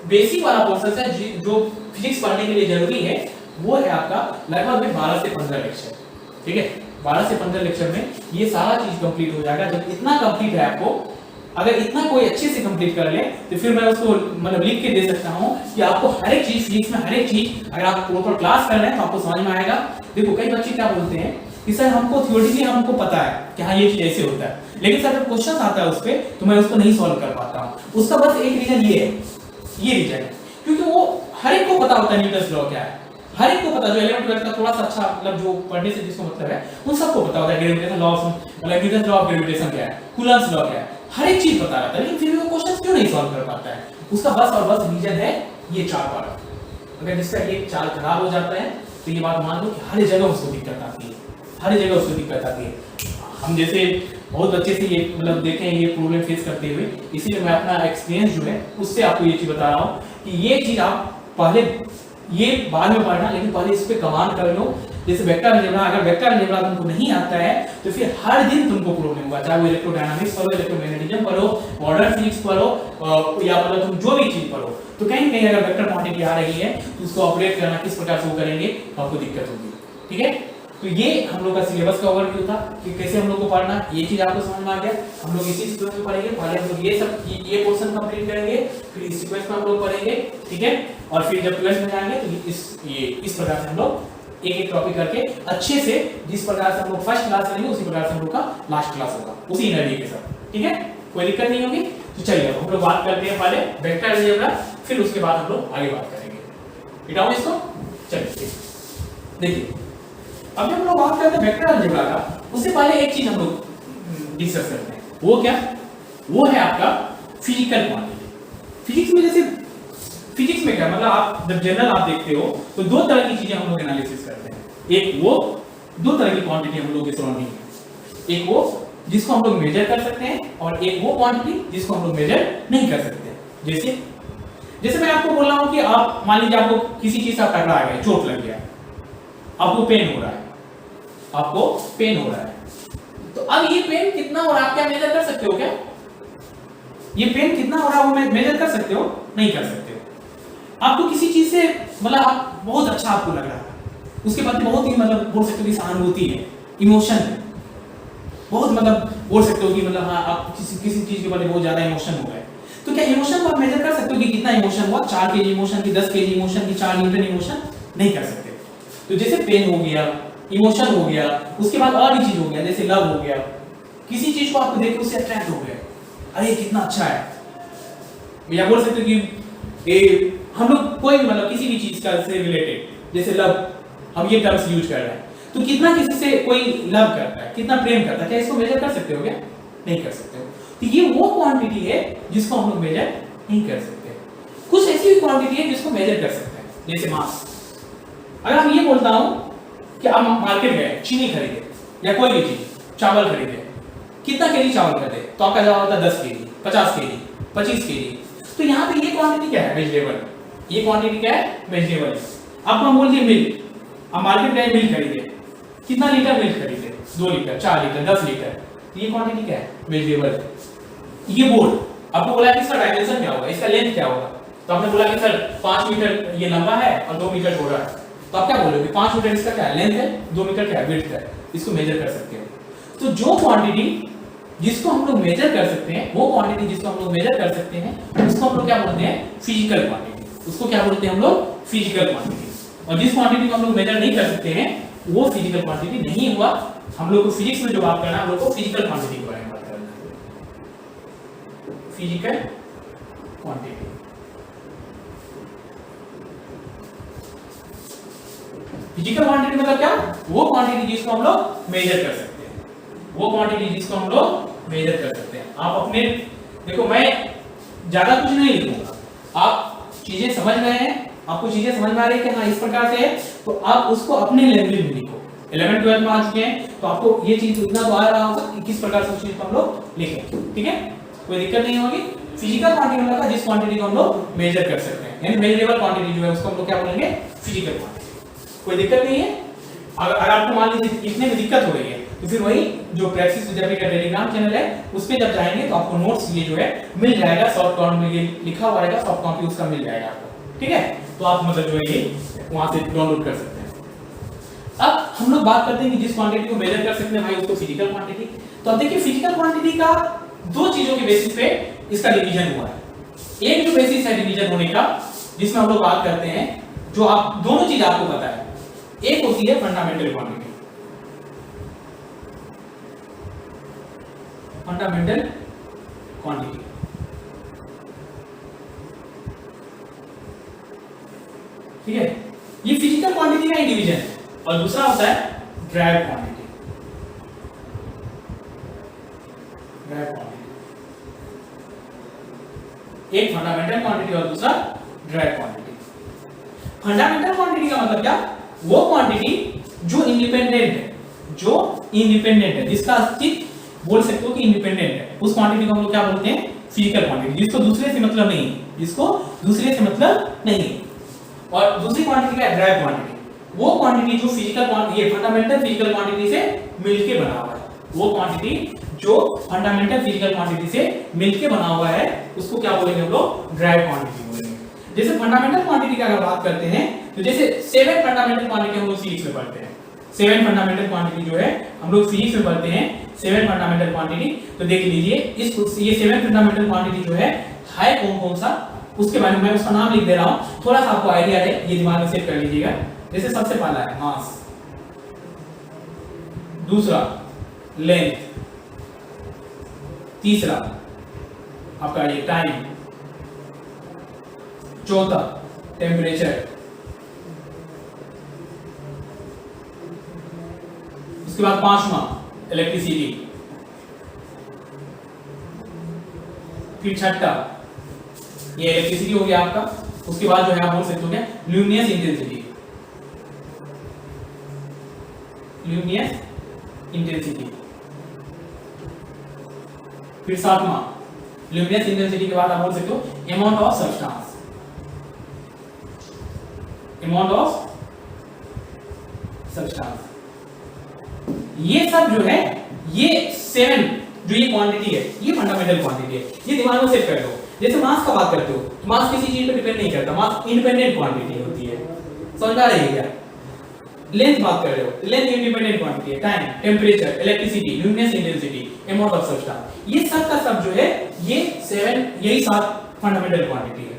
बेसिक वाला प्रोसेस है जो फिजिक्स पढ़ने के लिए जरूरी है, वो है आपका लगभग में 12 से 15 लेक्चर। ठीक है, 12 से 15 लेक्चर में ये सारा चीज कंप्लीट हो जाएगा। जब इतना कंप्लीट है आपको, अगर इतना कोई अच्छे से कंप्लीट कर ले तो फिर मैं उसको मतलब लिख के दे सकता हूं कि आपको हर एक चीज फिजिक्स में, हर एक चीज अगर आप प्रॉपर क्लास कर रहे हैं तो आपको समझ में आएगा। देखो कई बच्चे क्या बोलते हैं कि सर हमको थ्योरेटिकली हमको पता है कि हाँ ये चीज ऐसे होता है, लेकिन सर जब क्वेश्चन आता है उस पे तो मैं उसको नहीं सॉल्व कर पाता हूं। उसका बस एक रीजन ये है, ये रीजन है क्योंकि वो हर एक को पता होता है न्यूटन लॉ क्या है, हर एक को पता, जो 11th 12th का थोड़ा सा अच्छा मतलब जो पढ़ने से जिसको मतलब है उन सबको पता होता है ग्रेविटेशन लॉ मतलब न्यूटन लॉ ऑफ ग्रेविटेशन क्या है, कूलम्ब्स लॉ क्या है, हर एक चीज पता रहता है, लेकिन फिर भी वो क्वेश्चन क्यों नहीं सॉल्व कर पाता है। उसका बस और बस रीजन है ये 4 पार्ट। अगर जिसका ये 4 खराब हो जाता है तो ये बात मान लो कि हर जगह उसको दिक्कत आती है, हर जगह उसको दिक्कत आती है। हम जैसे बहुत अच्छे से ये मतलब देखें ये प्रॉब्लम फेस करते हुए, इसीलिए मैं अपना एक्सपीरियंस जो है उससे आपको ये चीज बता रहा हूँ कि ये चीज आप पहले, ये बाद में पढ़ना, लेकिन पहले इस पे कमांड कर लो। जैसे वेक्टर अलजेब्रा, अगर वेक्टर अलजेब्रा तुमको नहीं आता है तो फिर हर दिन तुमको प्रॉब्लम होगा, चाहे वो इलेक्ट्रोडायनामिक्स पढ़ो, इलेक्ट्रोमैग्नेटिज्म पढ़ो, मॉडर्न फिजिक्स पढ़ो, या मतलब तुम जो भी चीज पढ़ो, तो कहीं ना कहीं अगर वेक्टर क्वांटिटी आ रही है तो उसको ऑपरेट करना किस प्रकार से वो करेंगे तो आपको दिक्कत होगी। ठीक है, तो ये हम लोग का सिलेबस का ओवरव्यू था कि कैसे हम लोग को पढ़ना, ये चीज आपको समझ में आ गया। हम लोग इसी सीक्वेंस में पढ़ेंगे, पहले हम लोग ये सब ये पोर्शन कंप्लीट करेंगे, फिर इस सीक्वेंस में हम लोग पढ़ेंगे। ठीक है, और फिर जब 12th में जाएंगे तो इस प्रकार से हम लोग एक एक टॉपिक करके अच्छे से, जिस प्रकार से हम लोग फर्स्ट क्लास करेंगे उसी प्रकार से हम लोग का लास्ट क्लास होगा, उसी एनर्जी के साथ। ठीक है, कोई दिक्कत नहीं होगी। तो चलिए हम लोग बात करते हैं पहले वेक्टर अलजेब्रा, फिर उसके बाद हम लोग आगे बात करेंगे। मिटाओ इसको, चलिए देखिए अब जब हम लोग बात करते हैं वेक्टर अलजेब्रा का, उससे पहले एक चीज हम लोग डिस्कस करते हैं, वो क्या, वो है आपका फिजिकल क्वांटिटी। फिजिक्स में जैसे फिजिक्स में क्या मतलब, आप जब जनरल आप देखते हो तो 2 तरह की चीजें हम लोग एनालिसिस करते हैं। एक वो 2 तरह की क्वांटिटी हम लोग के सराउंडिंग है, एक वो जिसको हम लोग मेजर कर सकते हैं और एक वो क्वांटिटी जिसको हम लोग मेजर नहीं कर सकते। जैसे मैं आपको बोल रहा हूं कि आप मान लीजिए आपको किसी चीज का टकरा गया, चोट लग गया, आपको पेन हो रहा है, आपको पेन हो रहा है। तो अब ये पेन कितना हो रहा है आप क्या मेजर कर सकते हो क्या? ये पेन कितना हो रहा है वो मेजर कर सकते हो? नहीं कर सकते हो। आपको किसी चीज से मतलब आप बहुत अच्छा आपको लग रहा है, उसके बाद बहुत ही मतलब बोल सकते हो कि सहानुभूति है, इमोशन है, बहुत मतलब बोल सकते हो कि मतलब हाँ आप किसी चीज के बारे में बहुत ज्यादा इमोशन हो गए, तो क्या इमोशन को आप मेजर कर सकते हो कि कितना इमोशन हुआ? 4 केजी इमोशन की 10 केजी इमोशन की 4 न्यूटन इमोशन? नहीं कर सकते। तो जैसे पेन हो गया, इमोशन हो गया, उसके बाद और भी चीज हो गया जैसे लव हो गया, किसी चीज को आपको देख के उससे अट्रैक्ट हो गए, अरे कितना अच्छा है, या बोल सकते हो कि ये हम लोग कोई मतलब किसी भी चीज का से रिलेटेड जैसे लव, हम ये टर्म्स यूज कर रहे हैं, तो कितना किसी से कोई लव करता है, कितना प्रेम करता है, क्या इसको मेजर कर सकते हो क्या? नहीं कर सकते हो। तो ये वो क्वांटिटी है जिसको हम लोग मेजर नहीं कर सकते। कुछ ऐसी भी क्वांटिटी है जिसको मेजर कर सकते हैं, जैसे मास। अगर हम ये बोलता हूं कि आप मार्केट गए, चीनी खरीदे या कोई भी चीज, चावल खरीदे, कितना केजी चावल खरीदे, तो आपका जवाब होता है 10 केजी, 50 केजी, 25 केजी। तो यहाँ पे ये क्वांटिटी क्या है? वेजिटेबल। ये क्वांटिटी क्या है? वेजिटेबल। आपको हम बोल दिए मिल्क, आप मार्केट गए मिल्क खरीदे, कितना लीटर मिल्क खरीदे? 2 लीटर, 4 लीटर, 10 लीटर, तो ये क्वांटिटी क्या है? वेजिटेबल। ये बोर्ड, आपको बोला कि इसका डायमेंशन क्या होगा, इसका लेंथ क्या होगा, तो आपने बोला कि सर 5 मीटर ये लंबा है और 2 मीटर चौड़ा है, तो आप क्या बोलोगे? 5 मीटर इसका क्या है? लेंथ है, 2 मीटर क्या है? विड्थ है। इसको मेजर कर सकते हो। तो जो क्वांटिटी जिसको हम लोग मेजर कर सकते हैं, वो क्वांटिटी जिसको हम लोग मेजर कर सकते हैं, उसको हम लोग क्या बोलते हैं? Physical quantity. उसको क्या बोलते हैं हम लोग? Physical quantity. और जिस क्वांटिटी को हम लोग मेजर नहीं कर सकते हैं वो फिजिकल क्वांटिटी नहीं हुआ। हम लोग को फिजिक्स में जो बात करना है हम लोग को फिजिकल क्वांटिटी के बारे में बात करना है, फिजिकल क्वांटिटी। फिजिकल क्वांटिटी मतलब क्या? वो क्वांटिटी जिसको हम लोग मेजर कर सकते हैं, वो क्वांटिटी जिसको हम लोग मेजर कर सकते हैं। आप अपने देखो, मैं ज्यादा कुछ नहीं लिखूंगा, आप चीजें समझ रहे हैं, आपको चीजें समझ में आ रही है कि हाँ इस प्रकार से है, तो आप उसको अपने लैंग्वेज में लिखो। 11 12 में आ चुके हैं तो आपको ये चीज इतना तो आ रहा होगा कि किस प्रकार से उस चीज को हम लोग लिखें, ठीक है? कोई दिक्कत नहीं होगी। फिजिकल क्वांटिटी मतलब जिस क्वांटिटी को हम लोग मेजर कर सकते हैं, यानी मेजरेबल क्वांटिटी जो है उसको हम लोग क्या बोलेंगे? Physical quantity. कोई दिक्कत नहीं है। अगर आपको मान लीजिए लिखने में दिक्कत हो रही है तो फिर वही जो प्रैक्टिस विद्यापीठ का टेलीग्राम चैनल है उस पे जब जाएंगे तो आपको नोट्स ये जो है मिल जाएगा, सॉफ्ट कॉपी में ये लिखा हुआ रहेगा, सॉफ्ट कॉपी उसका मिल जाएगा आपको, ठीक है? तो आप मतलब जो है ये वहां से डाउनलोड कर सकते हैं। अब हम लोग बात करते हैं कि जिस क्वांटिटी को मेजर कर सकते हैं भाई उसको फिजिकल क्वांटिटी। तो अब देखिए फिजिकल क्वांटिटी का 2 चीजों के बेसिस पे इसका डिवीजन हुआ है। एक जो बेसिस है डिवीजन होने का जिसमें हम लोग बात करते हैं, जो आप दोनों चीज आपको पता है, एक होती है फंडामेंटल क्वांटिटी, फंडामेंटल क्वांटिटी, ठीक है? ये फिजिकल क्वांटिटी का डिवीजन है। और दूसरा होता है ड्राइव क्वांटिटी, ड्राइव क्वांटिटी, एक फंडामेंटल क्वांटिटी और दूसरा ड्राइव क्वांटिटी। फंडामेंटल क्वांटिटी का मतलब क्या? वो क्वांटिटी जो इंडिपेंडेंट है, जो इंडिपेंडेंट है, जिसका अस्तित्व बोल सकते हो कि इंडिपेंडेंट है, उस क्वांटिटी को हम लोग क्या बोलते हैं? Physical quantity. जिसको दूसरे से मतलब नहीं है, जिसको दूसरे से मतलब नहीं है। और दूसरी क्वांटिटी क्या है? Drive quantity. वो क्वांटिटी जो फिजिकल क्वांटिटी, ये फंडामेंटल फिजिकल क्वांटिटी से मिलके बना हुआ है, वो क्वांटिटी जो फंडामेंटल फिजिकल क्वांटिटी से मिलके बना हुआ है उसको क्या बोलेंगे हम लोग? ड्राइव क्वांटिटी बोलेंगे। जैसे फंडामेंटल क्वांटिटी की अगर बात करते हैं तो जैसे 7 फंडामेंटल क्वांटिटी हम लोग फिजिक्स में पढ़ते हैं, 7 फंडामेंटल क्वांटिटी जो है हम लोग फिजिक्स में पढ़ते हैं, 7 फंडामेंटल क्वांटिटी। तो देख लीजिए इस ये 7 फंडामेंटल क्वांटिटी जो है कौन कौन सा, उसके बारे में मैं उसका नाम लिख दे रहा हूं, थोड़ा सा आपको आइडिया है, ये दिमाग में सेट कर लीजिएगा। जैसे सबसे पहला है मास, दूसरा लेंथ, तीसरा आपका ये टाइम, चौथा टेम्परेचर, उसके बाद 5वां इलेक्ट्रिसिटी, फिर 6ठा ये इलेक्ट्रिसिटी हो गया आपका। उसके बाद जो है आप बोल सकते हो क्या? Luminous intensity, luminous intensity. फिर 7वां ल्यूमिनस इंटेंसिटी के बाद आप बोल सकते हो amount of substance, amount of substance. ये सब जो है, ये 7 जो ये क्वांटिटी है, ये फंडामेंटल क्वांटिटी है। ये दिमाग में सेट कर लो। जैसे मास का बात करते हो, मास किसी चीज पे डिपेंड नहीं करता, मास इंडिपेंडेंट क्वांटिटी होती है। समझ आ रही है क्या? लेंथ बात कर रहे हो, लेंथ इंडिपेंडेंट क्वांटिटी है। Time, temperature, electricity, luminous intensity, amount of substance, ये सब का सब जो है ये 7, यही 7 फंडामेंटल क्वांटिटी है।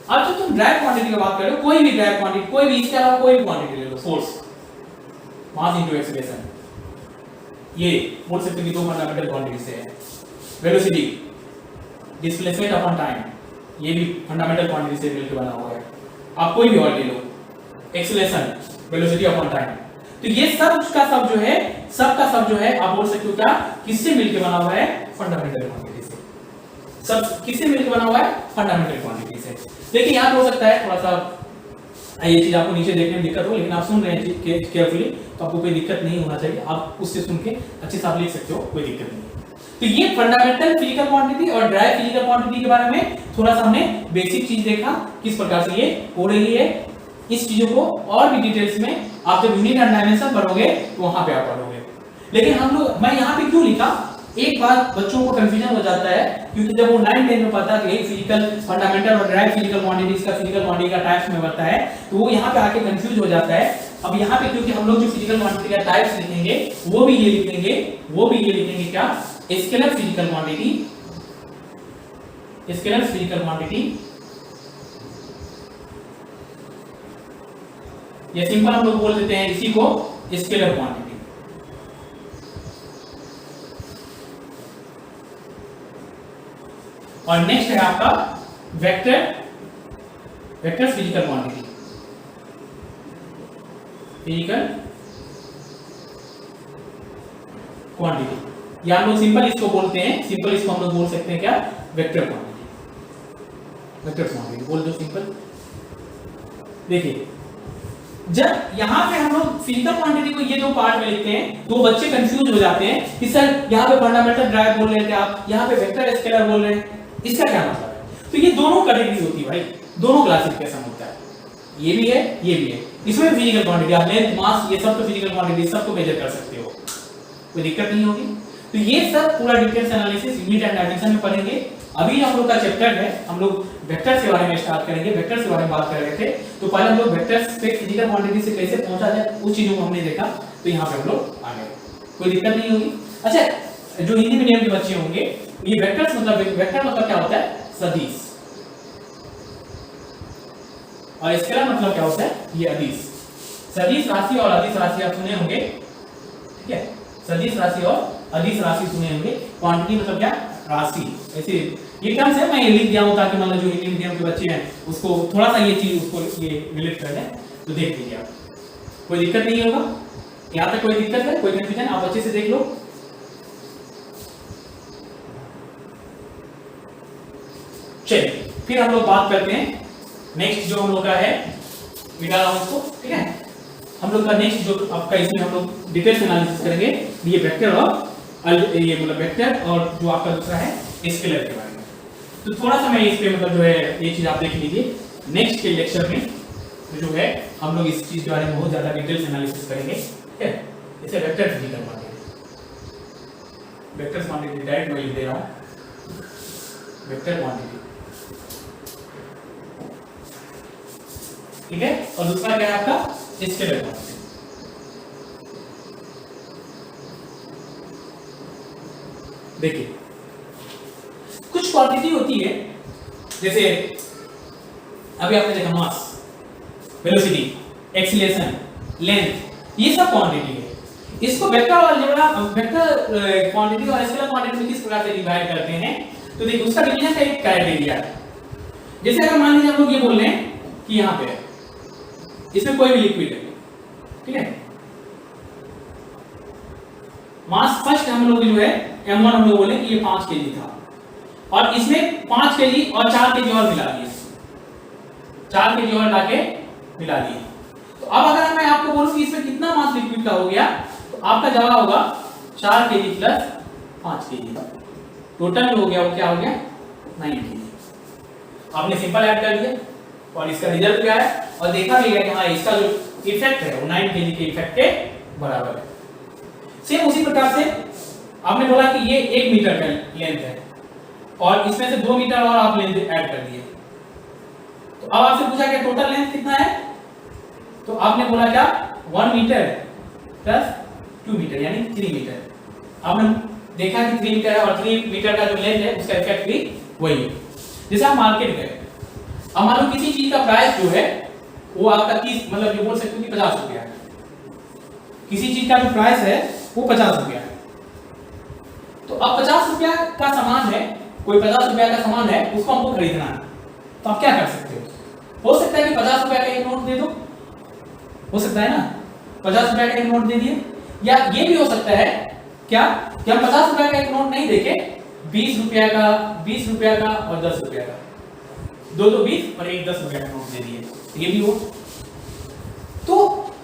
अब जब तुम ड्राइव क्वांटिटी की बात कर रहे हो, कोई भी ड्राइव क्वांटिटी, कोई भी इसके अलावा कोई भी क्वांटिटी ले लो, फोर्स, मास इनटू एक्सीलरेशन, ये बोल सकते हैं कि 2 फंडामेंटल क्वांटिटी से है। वेलोसिटी, डिस्प्लेसमेंट अपॉन टाइम, ये भी फंडामेंटल क्वांटिटी से मिलकर बना हुआ है। आप कोई भी और ले लो, एक्सीलरेशन, वेलोसिटी अपॉन टाइम, तो ये सब का सब जो है, सब का सब जो है, आप बोल सकते हो क्या, किससे मिलकर बना हुआ है? फंडामेंटल क्वांटिटी से। सब किससे मिलकर बना हुआ है? फंडामेंटल क्वांटिटी से। देखिए याद हो सकता है थोड़ा सा ये चीज आपको नीचे देखने में दिक्कत हो, लेकिन आप सुन रहे हैं केयरफुली, तो आपको कोई दिक्कत नहीं होना चाहिए। आप उससे सुन के अच्छे से आप लिख सकते हो, कोई दिक्कत नहीं। तो ये फंडामेंटल फिजिकल क्वांटिटी और ड्राइव फिजिकल क्वांटिटी के बारे में थोड़ा सा हमने बेसिक चीज देखा, किस प्रकार से ये हो रही है। इस चीजों को और भी डिटेल्स में आप जब यूनिट एंड डायमेंशन पढ़ोगे तो वहां पे आप पढ़ोगे। लेकिन हम लोग, मैं यहाँ पे क्यों लिखा, एक बात बच्चों को कंफ्यूजन हो जाता है, क्योंकि जब वो 9-10 में पढ़ता है कि फिजिकल फंडामेंटल और ड्राइव फिजिकल क्वांटिटीज का फिजिकल क्वांटिटी का टाइप्स में पढ़ता है, तो वो यहाँ पे आके कंफ्यूज हो जाता है। अब यहाँ पे क्योंकि हम लोग जो फिजिकल क्वांटिटी का टाइप्स लिखेंगे वो भी ये लिखेंगे, वो भी ये लिखेंगे क्या, scalar physical quantity, scalar physical quantity, ये सिंपल हम लोग बोल देते हैं इसी को स्केलर क्वांटिटी। और नेक्स्ट है आपका vector, vector physical quantity, physical quantity, या हम लोग सिंपल इसको बोलते हैं, सिंपल इसको हम लोग बोल सकते हैं क्या, वेक्टर क्वांटिटी, वेक्टर क्वांटिटी बोल दो सिंपल। देखिए जब यहाँ पे हम लोग फिजिकल क्वांटिटी को ये दो पार्ट में लिखते हैं, दो बच्चे कंफ्यूज हो जाते हैं कि सर यहाँ पे फंडामेंटल ड्राइव बोल रहे थे आप, यहाँ पे वेक्टर स्केलर बोल रहे हैं, इसका क्या मतलब है? तो ये दोनों कैटेगरी होती है भाई, दोनों क्लासिफिकेशन होता है, ये भी है, ये भी है। इसमें फिजिकल क्वांटिटी आप लेंथ, मास, ये सब तो फिजिकल क्वांटिटी, सबको मेजर कर सकते हो, कोई दिक्कत नहीं होगी। तो ये सब पूरा details analysis unit and dimension में पढ़ेंगे। अभी हम लोग का चैप्टर है, हम लोग वेक्टर्स के बारे में स्टार्ट करेंगे। वेक्टर्स के बारे में बात कर रहे थे, तो पहले हम लोग वेक्टर्स पे फिजिकल क्वांटिटी से कैसे पहुंचा जाए उस चीजों को हमने देखा, तो यहाँ पे हम लोग आ गए, कोई दिक्कत नहीं होगी। अच्छा, जो हिंदी मीडियम के बच्चे होंगे, ये वेक्टर्स मतलब, वेक्टर मतलब क्या होता है, सदिश, और स्केलर मतलब क्या होता है, ये अदिश। सदिश राशि और अदिश राशि आप सुने होंगे, ठीक है, सदिश राशि और अदिश राशि सुने होंगे। क्वांटिटी मतलब क्या, राशि। ऐसे ये टर्म्स है, मैं ये लिख दिया हूं ताकि मतलब जो हिंदी मीडियम के बच्चे हैं उसको थोड़ा सा ये चीज उसको ये रिलेट कर लें, तो देख लीजिए आप, कोई दिक्कत नहीं होगा। यहाँ तक कोई दिक्कत है, कोई कंफ्यूजन, आप अच्छे से देख लो। चलिए फिर हम लोग बात करते हैं नेक्स्ट जो हम लोग का है, मिटा रहा हूं उसको, ठीक है। हम लोग का नेक्स्ट जो आपका, इसमें हम लोग डिटेल्स एनालिसिस करेंगे ये वेक्टर और ये मतलब वेक्टर और जो आपका दूसरा है स्केलर के बारे में। तो थोड़ा सा मैं इस पे मतलब जो है ये चीज आप देख लीजिए। नेक्स्ट के लेक्चर में जो है हम लोग इस चीज के बारे में बहुत ज्यादा डिटेल्स एनालिसिस करेंगे, ठीक है। इसे vector physical quantity, vector quantity direct मैं लिख दे रहा हूं, वेक्टर क्वांटिटी, ठीक है। और दूसरा क्या है आपका, स्केलर क्वांटिटी। देखिए कुछ क्वांटिटी होती है, जैसे अभी आपने देखा मास, वेलोसिटी, एक्सीलरेशन, लेंथ, ये सब क्वांटिटी है। इसको वेक्टर और अलजेब्रा, वेक्टर क्वांटिटी और स्केलर क्वांटिटी में किस प्रकार से डिवाइड करते हैं, तो देखिए उसका डिवीजन का एक क्राइटेरिया है। जैसे अगर मान लीजिए हम लोग ये बोल रहे हैं कि यहाँ पे इसमें कोई भी लिक्विड है, ठीक है, मास फर्स्ट हम लोग जो है m1 हम लोग बोले कि ये 5 kg था, और इसमें 5 kg और 4 kg और मिला दिए, 4 kg और लाके मिला दिए। तो अब अगर मैं आपको बोलूं कि इसमें कितना मास लिक्विड का हो गया, तो आपका जवाब होगा 4 kg प्लस 5 kg, टोटल हो गया, वो क्या हो गया 9 kg। आपने सिंपल ऐड कर दिया और इसका रिजल्ट क्या है, और देखा भी गया कि हाँ इसका जो इफेक्ट है वो 9 kg के इफेक्ट के बराबर है। सेम उसी प्रकार से आपने बोला कि ये 1 मीटर का लेंथ है और इसमें से 2 मीटर और आप लेंथ ऐड कर दिए, तो अब आपसे पूछा कि टोटल लेंथ कितना है, तो आपने बोला क्या 1 मीटर प्लस 2 मीटर यानी 3 मीटर। आपने देखा कि 3 मीटर है और 3 मीटर का जो लेंथ है उसका इफेक्ट भी वही है। जैसे आप मार्केट गए, अब मान लो किसी चीज का प्राइस जो है वो आपका 30 मतलब ये बोल सकते हो कि 50 रुपया है, किसी चीज का जो प्राइस है वो 50 रुपया है, तो अब 50 रुपया का सामान है, कोई 50 रुपया का सामान है, उसको हमको खरीदना है, तो आप क्या कर सकते हो सकता है कि 50 रुपया का एक नोट दे दो, हो सकता है ना, 50 रुपया का एक नोट दे दिए, या ये भी हो सकता है क्या कि हम 50 रुपया का एक नोट नहीं देके 20 रुपया का 10 रुपया का, दो 20 और एक 10 रुपया का नोट दे दिए, ये भी हो। तो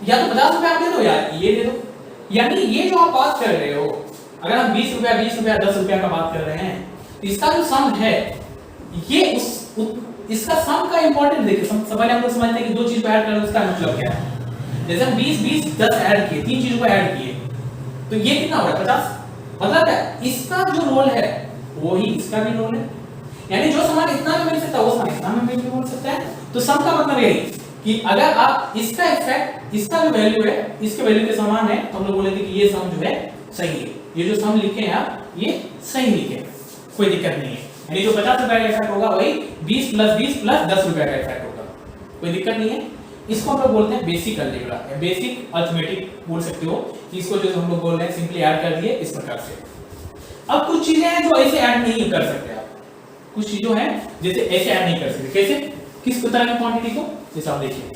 या तो 50 रुपया आप दे दो या ये दे दो, यानी ये जो आप बात कर रहे हो, अगर हम 20 रुपया 10 रुपया का बात कर रहे हैं, तो इसका जो सम है ये इसका सम का इंपॉर्टेंट देखिए, सबसे पहले हम लोग समझते हैं कि दो चीज को ऐड करना उसका मतलब क्या है। जैसे हम 20 10 ऐड किए, तीन चीजों को ऐड किए, तो ये कितना हो रहा है 50, मतलब है इसका जो रोल है वो ही इसका भी रोल है, यानी जो सामान इतना में मिल सकता है वो सामान इतना में भी मिल सकता है। तो सम का मतलब यही कि अगर आप इसका इफेक्ट इसका जो वैल्यू है इसके वैल्यू के समान है तो हम लोग बोलेंगे कि ये सम जो है सही है, ये जो सम लिखे हैं आप ये सही लिखे, कोई दिक्कत नहीं है। यानी जो 50 रुपए का इफेक्ट होगा वही 20 + 20 + 10 रुपए का इफेक्ट होगा, कोई दिक्कत नहीं है। इसको हम लोग बोलते हैं बेसिक अलजेब्रा या बेसिक अरिथमेटिक बोल सकते हो। इसको जो हम लोग बोल रहे हैं सिंपली ऐड कर दिए इस प्रकार से। अब कुछ चीजें हैं जो ऐसे ऐड नहीं कर सकते आप, कुछ चीजों हैं जैसे ऐसे ऐड नहीं कर सकते। कैसे? किस तरह की क्वांटिटी को? जैसे आप देखिए,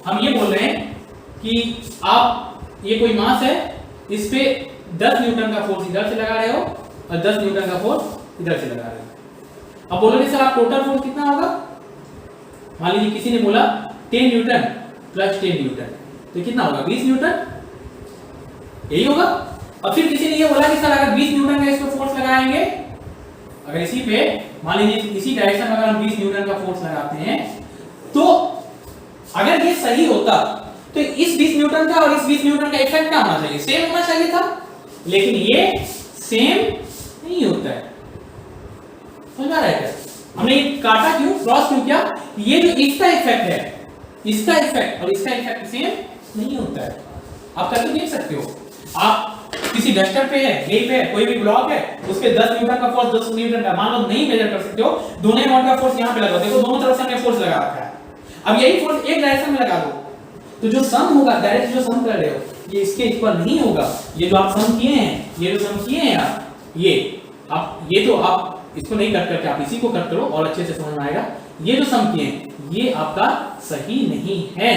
हम ये बोल रहे हैं कि आप ये कोई मास है, इस पे 10 न्यूटन का फोर्स इधर से लगा रहे हो और 10 न्यूटन का फोर्स इधर से लगा रहे हो। अब बोलोगे सर आप टोटल फोर्स कितना होगा? मान लीजिए किसी ने बोला 10 न्यूटन प्लस 10 न्यूटन, तो कितना होगा 20 न्यूटन, यही होगा। अब फिर किसी ने ये बोला कि सर अगर 20 न्यूटन का इस पे फोर्स लगाएंगे, अगर इसी पे मान लीजिए इसी डायरेक्शन में अगर हम 20 न्यूटन का फोर्स लगाते हैं, तो अगर ये सही होता तो इस 20 न्यूटन का और इस 20 न्यूटन का इफेक्ट क्या होना चाहिए? सेम होना चाहिए था, लेकिन ये सेम नहीं होता है। समझ में आ रहा है क्या? हमने ये काटा क्यों, क्रॉस क्यों किया? ये जो इसका इफेक्ट है, इसका इफेक्ट और इसका इफेक्ट सेम नहीं होता है। आप करके देख सकते हो, आप किसी डस्टर पे है, यही पे है, कोई भी ब्लॉक है, उस पे 10 न्यूटन का फोर्स 10 न्यूटन का मान लो नहीं मेजर कर सकते हो, दोनों नॉट का फोर्स यहां पे लगा, देखो दोनों तरफ से हमने फोर्स लगा रखा है। अब यही फोर्स एक डायरेक्शन में लगा दो, तो जो सम होगा डायरेक्ट जो सम कर रहे हो ये इसके इक्वल नहीं होगा। ये जो आप सम किए हैं, ये जो सम किए हैं आप, ये तो आप इसको नहीं कट करके आप इसी को कट करो और अच्छे से समझ में आएगा। ये जो सम किए हैं ये आपका सही नहीं है।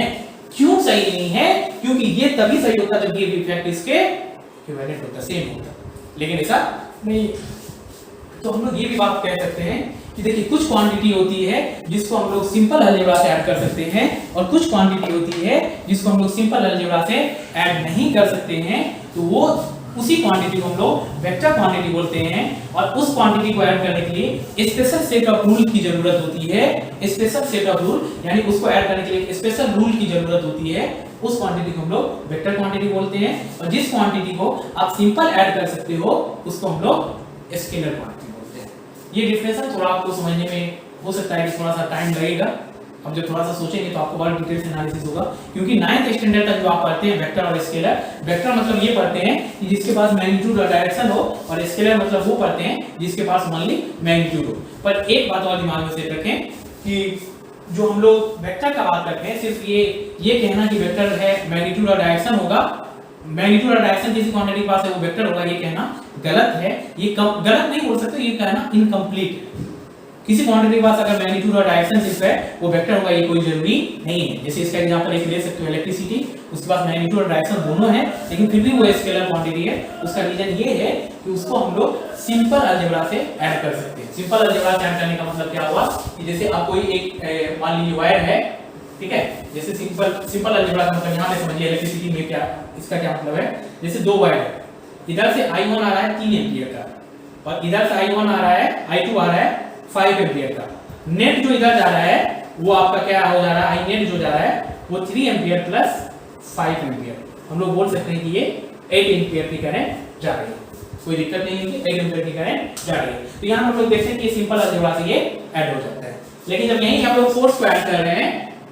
क्यों सही नहीं है? क्योंकि ये तभी सही होता जब ये इफेक्ट इसके इक्विवेलेंट होता, सेम होता, लेकिन ऐसा नहीं। तो हम लोग ये भी बात कह सकते हैं कि देखिए कुछ क्वांटिटी होती है जिसको हम लोग सिंपल अलजेब्रा से ऐड कर सकते हैं और कुछ क्वांटिटी होती है जिसको हम लोग सिंपल अलजेब्रा से ऐड नहीं कर सकते हैं, तो वो उसी क्वांटिटी को हम लोग वेक्टर क्वांटिटी बोलते हैं। और उस क्वांटिटी को ऐड करने के लिए स्पेशल सेट ऑफ रूल की जरूरत होती है। स्पेशल सेट ऑफ रूल यानी उसको ऐड करने के लिए स्पेशल रूल की जरूरत होती है। उस क्वांटिटी को हम लोग वेक्टर क्वांटिटी बोलते हैं और जिस क्वांटिटी को आप सिंपल ऐड कर सकते हो उसको हम लोग स्केलर क्वांटिटी बोलते हैं। ये डिफरेंस थोड़ा आपको समझने में हो सकता है कि थोड़ा सा टाइम लगेगा, अब जब थोड़ा सा सोचेंगे तो आपको और डिटेल से एनालिसिस होगा। क्योंकि 9th स्टैंडर्ड तक जो आप पढ़ते हैं वेक्टर और स्केलर, वेक्टर मतलब ये पढ़ते हैं कि जिसके पास मैग्नीट्यूड और डायरेक्शन हो, और स्केलर मतलब वो पढ़ते हैं जिसके पास ओनली मैग्नीट्यूड हो। पर एक बात और दिमाग में सेट रखें कि जो हम लोग वेक्टर का बात करते हैं, सिर्फ ये कहना कि वेक्टर है मैग्नीट्यूड और डायरेक्शन होगा, मैग्नीट्यूड और डायरेक्शन जिस क्वांटिटी के पास है वो वेक्टर होगा, ये कहना गलत है। ये गलत नहीं बोल सकते, ये कहना इनकम्प्लीट। किसी क्वांटिटी के पास अगर मैग्नीट्यूड और डायरेक्शन सिर्फ है वो वेक्टर होगा, ये कोई जरूरी नहीं है। जैसे इसका एग्जांपल एक ले सकते हो इलेक्ट्रिसिटी, उसके पास मैग्नीट्यूड और डायरेक्शन दोनों है लेकिन फिर भी वो स्केलर क्वांटिटी है। उसका रीजन ये है कि उसको हम लोग सिंपल अलजेब्रा से ऐड कर सकते हैं। सिंपल अलजेब्रा से ऐड करने का मतलब क्या हुआ कि जैसे आप कोई एक मान लीजिए वायर है, ठीक है, जैसे सिंपल अलजेब्रा का मतलब यहाँ पे समझिए इलेक्ट्रिसिटी में क्या इसका क्या मतलब है। जैसे दो वायर है, इधर से I1 आ रहा है 3 एम्पीयर का और इधर से I1 आ रहा है, I2 आ रहा है 5 एम्पीयर का। नेट जो इधर जा रहा है वो आपका क्या हो जा रहा है, आई नेट जो जा रहा है वो 3 एम्पीयर प्लस 5 एम्पीयर। हम लोग बोल सकते हैं कि ये 8 एम्पीयर की करंट जा रही है, कोई दिक्कत नहीं होगी, 8 एम्पीयर की करंट जा रही है। तो यहाँ हम लोग देखते हैं कि सिंपल अलजेब्रा से ये ऐड हो जाता है। लेकिन जब यहीं हम लोग फोर्स को ऐड कर रहे हैं,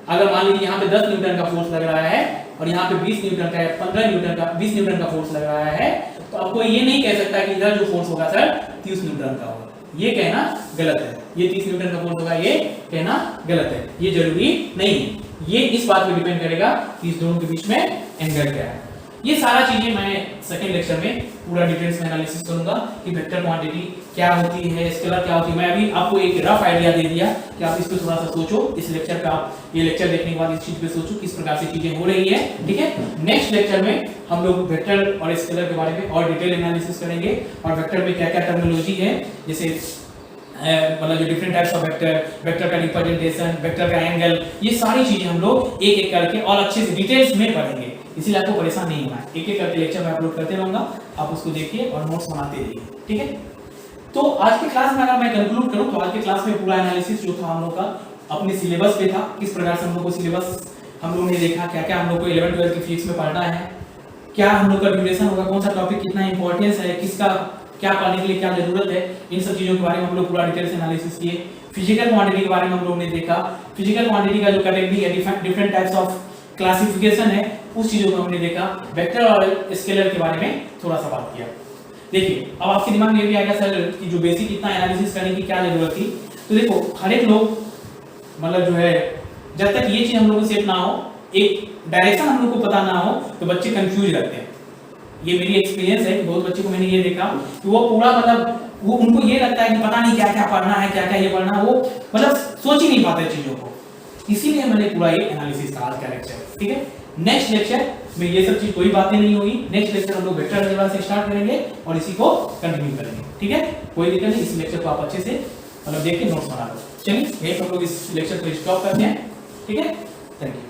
अगर मान लीजिए यहाँ पे 10 न्यूटन का फोर्स लग रहा है और यहाँ पे 20 न्यूटन का 15 न्यूटन का 20 न्यूटन का फोर्स लग रहा है, तो आपको ये नहीं कह सकता कि इधर जो फोर्स होगा सर 30 न्यूटन का होगा, ये कहना गलत है। ये 30 न्यूटन का फोर्स होगा, ये कहना गलत है, ये जरूरी नहीं है। ये इस बात पे डिपेंड करेगा कि इस दोनों के बीच में एंगल क्या है। ये सारा चीजें मैं सेकंड लेक्चर में पूरा डिटेल्स में एनालिसिस करूंगा कि वेक्टर क्वांटिटी क्या होती है, स्केलर क्या होती है। मैं अभी आपको एक रफ आइडिया दे दिया कि आप इस पे थोड़ा सा सोचो, इस लेक्चर पे आप ये लेक्चर देखने के बाद इस चीज पे सोचो किस प्रकार से चीजें हो रही है, ठीक है। नेक्स्ट लेक्चर में हम लोग वेक्टर और स्केलर के बारे में और डिटेल एनालिसिस करेंगे और वेक्टर में क्या-क्या टर्मिनोलॉजी है, जैसे मतलब जो different types of vector, vector का रिप्रेजेंटेशन, वेक्टर का एंगल, ये सारी चीजें हम लोग एक एक करके और अच्छे से डिटेल्स में पढ़ेंगे। इसीलिए आपको परेशान नहीं होना है, एक एक करके लेक्चर में अपलोड करते रहूंगा, आप उसको देखिए और नोट्स बनाते रहिए, ठीक है। तो आज की क्लास में अगर मैं कंक्लूड करूं तो आज की क्लास में पूरा एनालिसिस जो था हम लोग का अपने सिलेबस पे था, किस प्रकार से हम लोग को सिलेबस हम लोग ने देखा, क्या क्या हम लोग को 11 12 की फिजिक्स में पढ़ना है, क्या हम लोग का ड्यूरेशन होगा, कौन सा टॉपिक कितना इंपॉर्टेंस है, किसका क्या पढ़ने के लिए क्या जरूरत है, इन सब चीजों के बारे में हम लोग पूरा डिटेल से एनालिसिस किए। फिजिकल क्वांटिटी के बारे में हम लोग ने देखा, फिजिकल क्वांटिटी का जो कैटेगरी है, डिफरेंट टाइप्स ऑफ क्लासिफिकेशन है, उस चीजों को हमने देखा। वेक्टर और स्केलर के बारे में थोड़ा सा बात किया। देखिए अब आपके दिमाग में भी आएगा सर कि जो बेसिक इतना एनालिसिस करने की क्या जरूरत थी। तो देखो हर एक लोग मतलब जो है जब तक ये चीज हम लोग को सेट ना हो, एक डायरेक्शन हम लोग को पता ना हो, तो बच्चे कंफ्यूज रहते हैं। ये मेरी एक्सपीरियंस है, बहुत बच्चे को मैंने ये देखा कि वो पूरा मतलब वो उनको ये लगता है कि पता नहीं क्या क्या पढ़ना है, क्या क्या ये पढ़ना है, वो मतलब सोच ही नहीं पाते चीजों को। इसीलिए मैंने पूरा ये एनालिसिस का आज का लेक्चर, ठीक है। नेक्स्ट लेक्चर में ये सब चीज कोई बातें नहीं होगी। नेक्स्ट लेक्चर हम लोग वेक्टर अलजेब्रा से स्टार्ट करेंगे और इसी को कंटिन्यू करेंगे, ठीक है। कोई दिक्कत नहीं, इस लेक्चर को आप अच्छे से मतलब देख के नोट्स बना लो। चलिए यही हम लोग इस लेक्चर को स्टॉप करते हैं, ठीक है। Thank you.